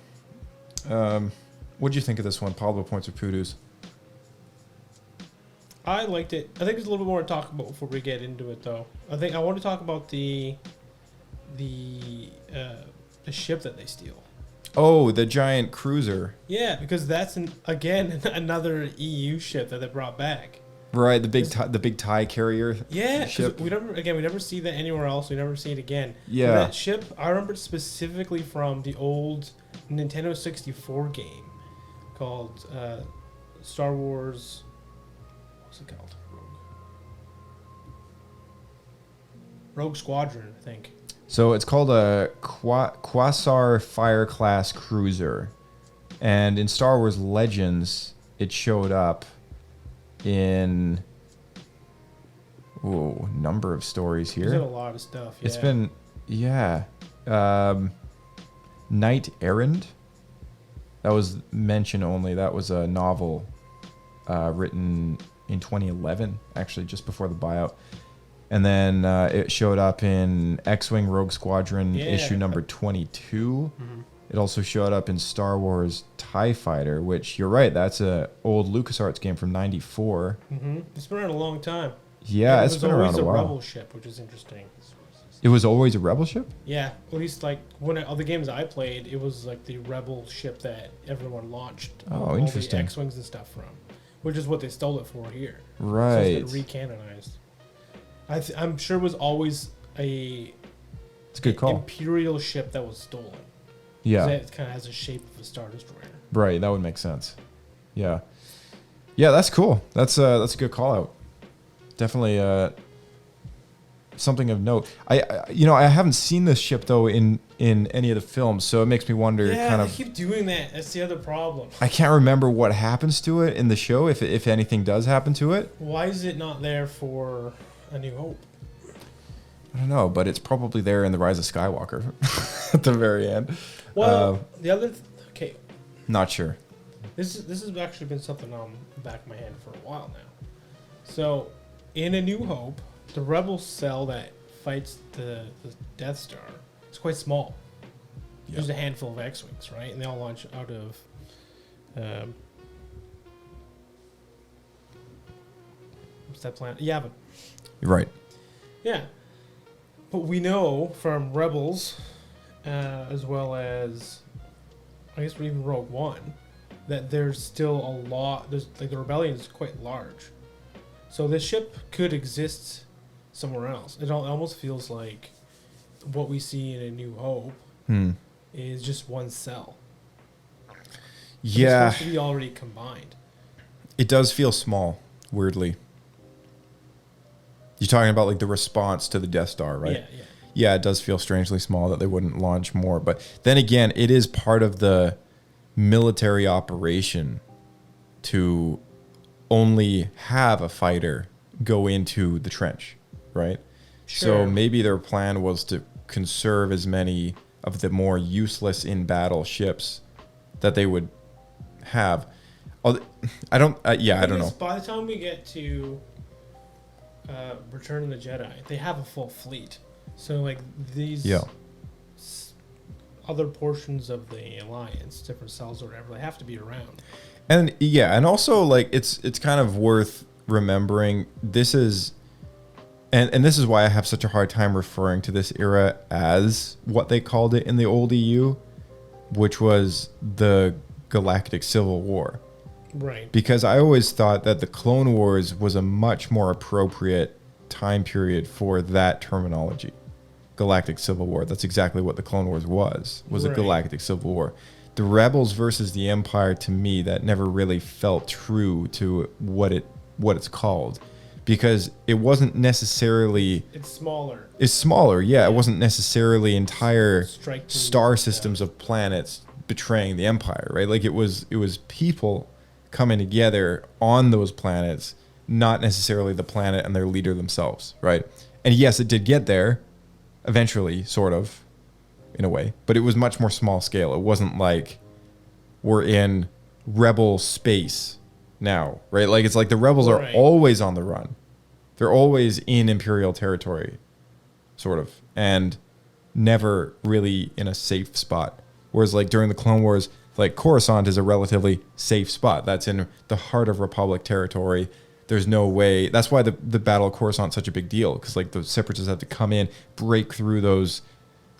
What did you think of this one? Pablo points or poodoos? I liked it. I think there's a little bit more to talk about before we get into it, though. I think I want to talk about the ship that they steal. Oh, the giant cruiser. Yeah, because that's another EU ship that they brought back. Right, the big tie carrier. Yeah, ship. We never see that anywhere else. We never see it again. Yeah, but that ship I remember it specifically from the old Nintendo 64 game called Star Wars. What's it called? Rogue Squadron, I think. So it's called a Quasar Fire class cruiser, and in Star Wars Legends, it showed up in number of stories here. There's been a lot of stuff. Yeah. It's been Knight Errand. That was mention only. That was a novel written in 2011, actually just before the buyout. And then it showed up in X-Wing Rogue Squadron issue number 22. Mm-hmm. It also showed up in Star Wars TIE Fighter, which, you're right, that's an old LucasArts game from 94. Mm-hmm. It's been around a long time. Yeah, it's been around a while. It was always a Rebel ship, which is interesting. It was always a Rebel ship? Yeah, at least like when all the games I played, it was like the Rebel ship that everyone launched all interesting. the X-Wings and stuff from, which is what they stole it for here. Right. So it's been recanonized. I'm sure it was always it's a good call. Imperial ship that was stolen. Yeah. It kind of has the shape of a Star Destroyer. Right, that would make sense. Yeah. Yeah, that's cool. That's a good call out. Definitely something of note. I haven't seen this ship though in any of the films, so it makes me wonder Yeah, they keep doing that. That's the other problem. I can't remember what happens to it in the show, if anything does happen to it. Why is it not there for A New Hope? I don't know, but it's probably there in The Rise of Skywalker at the very end. Well, the other... okay, Not sure. this has actually been something on the back of my hand for a while now. So, in A New Hope, the Rebel cell that fights the Death Star is quite small. Yeah. There's a handful of X-Wings, right? And they all launch out of... what's that planet? Yavin. You're right. Yeah. But we know from Rebels, as well as, I guess, even Rogue One, that there's still a lot. There's like the rebellion is quite large, so this ship could exist somewhere else. It almost feels like what we see in A New Hope is just one cell. Yeah, It's supposed to be already combined. it does feel small, weirdly. You're talking about like the response to the Death Star, right? Yeah, yeah. Yeah, it does feel strangely small that they wouldn't launch more. But then again, it is part of the military operation to only have a fighter go into the trench, right? So Sure. maybe their plan was to conserve as many of the more useless in battle ships that they would have. I don't know. By the time we get to Return of the Jedi, they have a full fleet. So like these other portions of the Alliance, different cells or whatever, they have to be around. And yeah, and also like it's kind of worth remembering this is and this is why I have such a hard time referring to this era as what they called it in the old EU, which was the Galactic Civil War. Right. Because I always thought that the Clone Wars was a much more appropriate time period for that terminology. Galactic Civil War. That's exactly what the Clone Wars was a Right. Galactic Civil War. The Rebels versus the Empire, to me, that never really felt true to what it's called, because it wasn't necessarily. It's smaller. It's smaller, yeah. It wasn't necessarily entire Strike team, star systems of planets betraying the Empire, right? Like it was people coming together on those planets, not necessarily the planet and their leader themselves, right? And yes, it did get there eventually, sort of, in a way, but it was much more small scale. It wasn't like we're in rebel space now, right? Like it's like the rebels are Right. always on the run. They're always in Imperial territory, sort of, and never really in a safe spot. Whereas like during the Clone Wars, like Coruscant is a relatively safe spot. That's in the heart of Republic territory. There's no way. That's why the Battle of Coruscant is such a big deal, because like the Separatists have to come in, break through those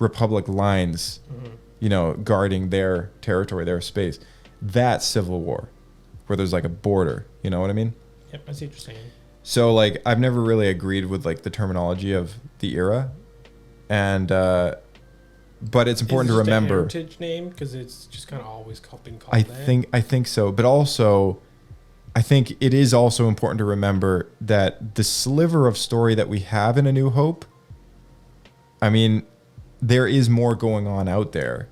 Republic lines, guarding their territory, their space. That's Civil War, where there's like a border. You know what I mean? Yep, I see what you're saying. So like I've never really agreed with like the terminology of the era, and but it's important to Is it just a remember. heritage name, because it's just kind of always been called I that. think so, but also I think it is also important to remember that the sliver of story that we have in A New Hope, I mean, there is more going on out there.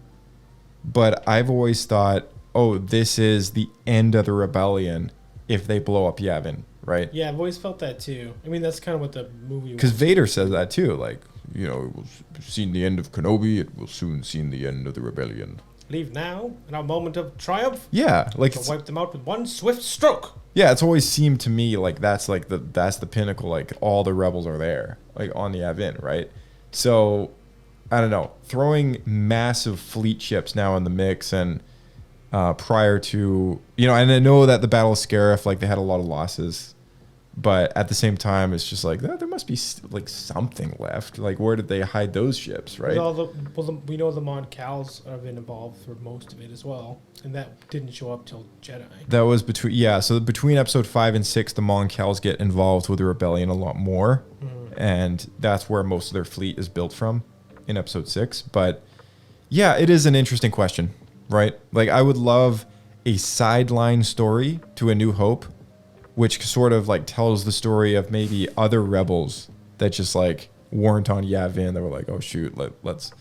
But I've always thought, oh, this is the end of the rebellion if they blow up Yavin, right? Yeah, I've always felt that too. I mean, that's kind of what the movie Because was. Vader says that too, like, it will seen the end of Kenobi, it will soon see the end of the rebellion. Leave now, in our moment of triumph, Yeah, like to wipe them out with one swift stroke. yeah, it's always seemed to me like that's the pinnacle. Like all the rebels are there, like on the Yavin, right? So I don't know, throwing massive fleet ships now in the mix, and prior to and I know that the Battle of Scarif, like they had a lot of losses, but at the same time, it's just like there must be like something left. Like where did they hide those ships, right? We know the Mon Cals have been involved for most of it as well, and that didn't show up till Jedi. That was so between episode 5 and 6, the Mon Cals get involved with the rebellion a lot more, and that's where most of their fleet is built from in episode 6. But Yeah, it is an interesting question, right? Like, I would love a sideline story to A New Hope, which sort of like tells the story of maybe other rebels that just like weren't on Yavin. They were like, oh shoot, let's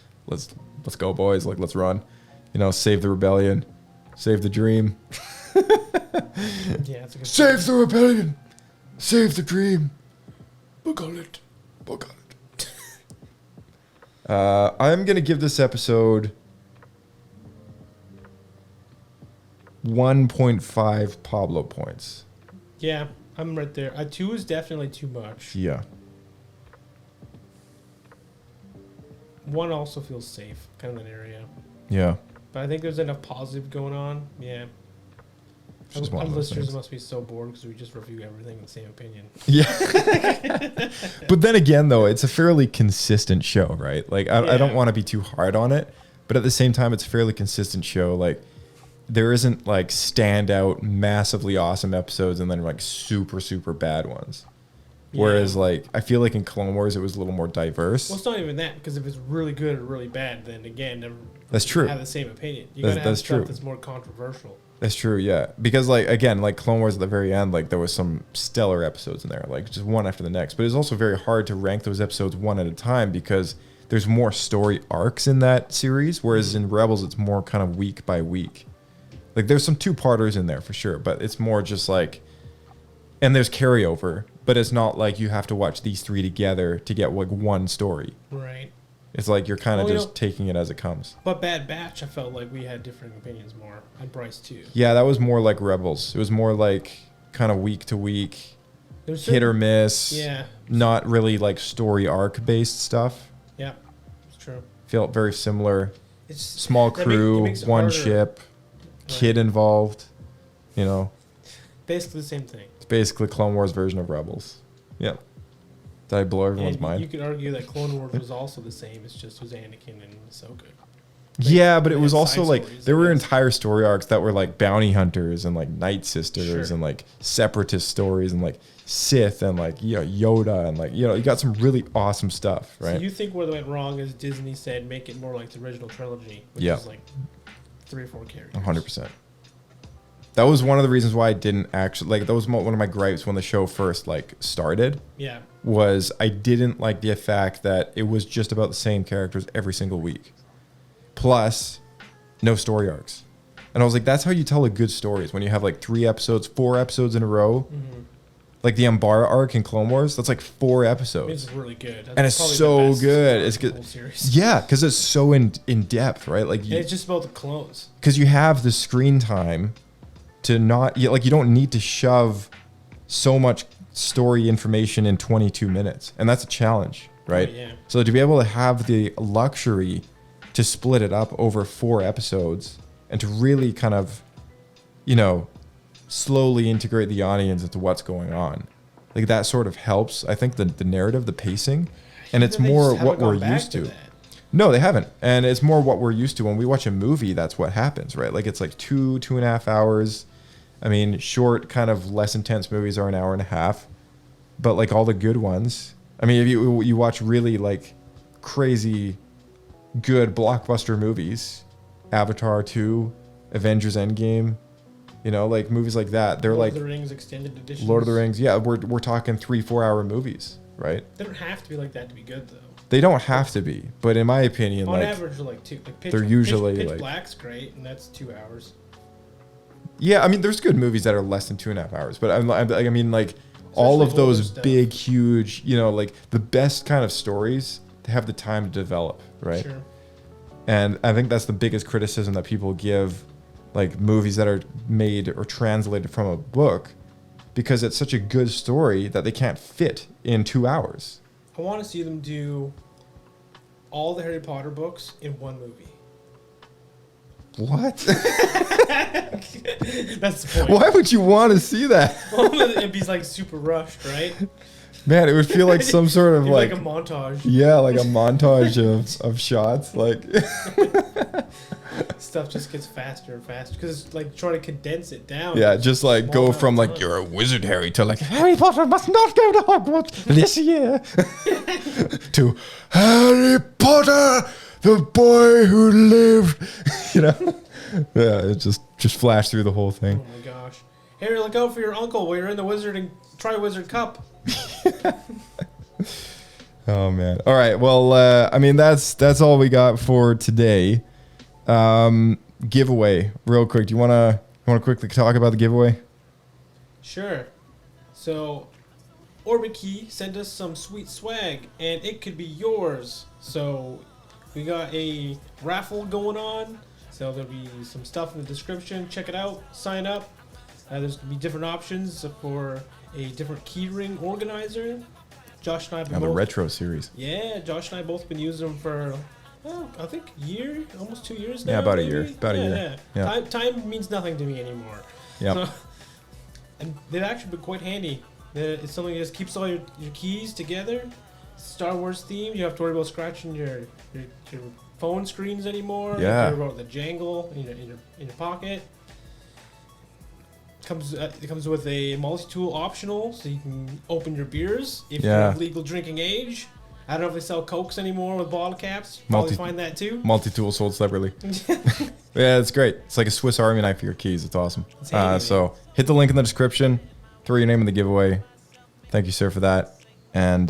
go, boys. Like, let's run. You know, save the rebellion, save the dream. Yeah, it's a good Save the rebellion, save the dream. Book on it. I'm gonna give this episode 1.5 Pablo points. Yeah, I'm right there. 2 is definitely too much. Yeah. 1 also feels safe, kind of an area. Yeah. But I think there's enough positive going on. Yeah. Just one Our of those listeners things. must be so bored because we just review everything in the same opinion. Yeah. But then again, though, it's a fairly consistent show, right? Like, I don't want to be too hard on it, but at the same time, it's a fairly consistent show. Like, there isn't like standout, massively awesome episodes and then like super, super bad ones. Whereas, like, I feel like in Clone Wars, it was a little more diverse. Well, it's not even that, because if it's really good or really bad, then again, That's true. have the same opinion. You gotta have stuff that's more controversial. That's true, yeah. Because, like, again, like Clone Wars at the very end, like, there was some stellar episodes in there, like, just one after the next. But it's also very hard to rank those episodes one at a time because there's more story arcs in that series, whereas in Rebels, it's more kind of week by week. Like, there's some two-parters in there for sure, but it's more just like... And there's carryover, but it's not like you have to watch these 3 together to get, like, one story. Right. It's like you're kind of just taking it as it comes. But Bad Batch, I felt like we had differing opinions more. And Bryce, too. Yeah, that was more like Rebels. It was more like kind of week to week, hit or miss. Yeah. Not really like story arc based stuff. Yeah, it's true. Felt very similar. It's Small crew, one ship, kid involved. You know, basically the same thing. it's basically Clone Wars version of Rebels. Yeah. Did I blow everyone's And mind? you could argue that Clone Wars was also the same. It's just was Anakin and Ahsoka. Yeah, but it they was had also side like stories, there I were guess. entire story arcs that were like bounty hunters and like Night Sisters Sure. and like separatist stories and like Sith and like Yoda and like you got some really awesome stuff, right? So you think where they went wrong is Disney said make it more like the original trilogy, which Yeah. is like 3 or 4 characters. 100%. That was one of the reasons why I didn't actually like. That was one of my gripes when the show first like started. Yeah. Was I didn't like the fact that it was just about the same characters every single week, plus no story arcs. And I was like, that's how you tell a good story is when you have like 3 episodes, 4 episodes in a row. Mm-hmm. Like the Umbara arc in Clone Wars, that's like 4 episodes. It's really good. And it's probably the so best good. part It's of the good. whole series. Yeah, because it's so in depth, right? Like And it's just about the clones. because you have the screen time to not you don't need to shove so much story information in 22 minutes, and that's a challenge, right? Oh, yeah. So to be able to have the luxury to split it up over 4 episodes and to really kind of slowly integrate the audience into what's going on, like that sort of helps. I think the narrative, the pacing, and it's They more just what haven't we're gone back used to. that. No, they haven't. And it's more what we're used to. When we watch a movie, that's what happens, right? Like it's like 2.5 hours. I mean, short, kind of less intense movies are an hour and a half. But like all the good ones, I mean, if you watch really like crazy good blockbuster movies, Avatar 2, Avengers Endgame, like movies like that, they're Lord like of the Rings extended edition. Lord of the Rings. Yeah, we're talking 3-4 hour movies, right? They don't have to be like that to be good, though. They don't have to be, but in my opinion, On like average, they're like 2. Like they're usually, Pitch like- Black's great, and that's 2 hours. yeah, I mean, there's good movies that are less than 2.5 hours, but I mean, like all of Especially older those stuff. big, huge, like the best kind of stories, they have the time to develop, right? Sure. And I think that's the biggest criticism that people give, like movies that are made or translated from a book, because it's such a good story that they can't fit in 2 hours. I want to see them do all the Harry Potter books in one movie. What? That's the point. Why would you want to see that? It'd be like super rushed, right? Man, it would feel like some sort of It'd be like a montage. yeah, like a montage of shots, like Stuff just gets faster and faster because it's like trying to condense it down. yeah, just like Small go amount from of like time. you're a wizard, Harry, to like Harry Potter must not go to Hogwarts this year, to Harry Potter the boy who lived. You know, yeah, it just flashed through the whole thing. Oh my gosh! Harry, look out for your uncle while you're in the Tri-Wizard Cup. Oh man! All right, well, I mean that's all we got for today. Giveaway, real quick. Do you wanna quickly talk about the giveaway? Sure. So, Orbit Key sent us some sweet swag, and it could be yours. So, we got a raffle going on. So there'll be some stuff in the description. Check it out. Sign up. There's gonna be different options for a different keyring organizer. Josh and I have been The both, retro series. Yeah, Josh and I both been using them for, I think almost 2 years now. Yeah, about a maybe? year. About a year. Yeah. Time means nothing to me anymore. Yeah. And they've actually been quite handy. It's something that just keeps all your keys together. Star Wars themed. You don't have to worry about scratching your phone screens anymore. You Yeah. don't have to worry about the jangle in your pocket. It comes with a multi-tool optional, so you can open your beers if you're of legal drinking age. I don't know if they sell Cokes anymore with bottle caps. Probably find that too. Multi-tool sold separately. Yeah, it's great. It's like a Swiss Army knife for your keys. It's awesome. So hit the link in the description. Throw your name in the giveaway. Thank you, sir, for that. And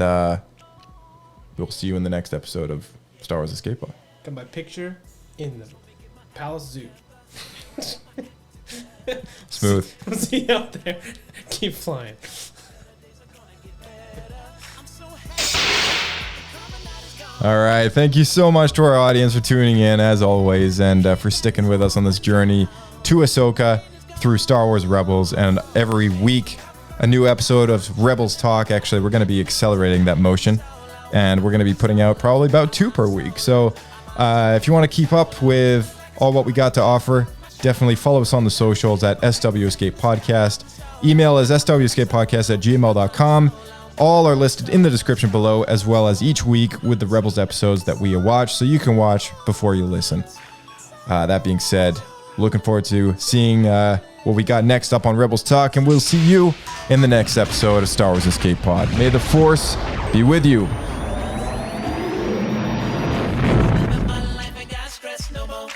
we'll see you in the next episode of Star Wars Escape Pod. Got my picture in the Palace Zoo. Smooth. See you out there. Keep flying. All right. Thank you so much to our audience for tuning in, as always, and for sticking with us on this journey to Ahsoka through Star Wars Rebels. And every week, a new episode of Rebels Talk. Actually, we're going to be accelerating that motion, and we're going to be putting out probably about 2 per week. So if you want to keep up with all what we got to offer, definitely follow us on the socials at SW Escape Podcast. Email is swescapepodcast@gmail.com. All are listed in the description below, as well as each week with the Rebels episodes that we watch, so you can watch before you listen. That being said, looking forward to seeing what we got next up on Rebels Talk, and we'll see you in the next episode of Star Wars Escape Pod. May the Force be with you. My life, I got stress no more.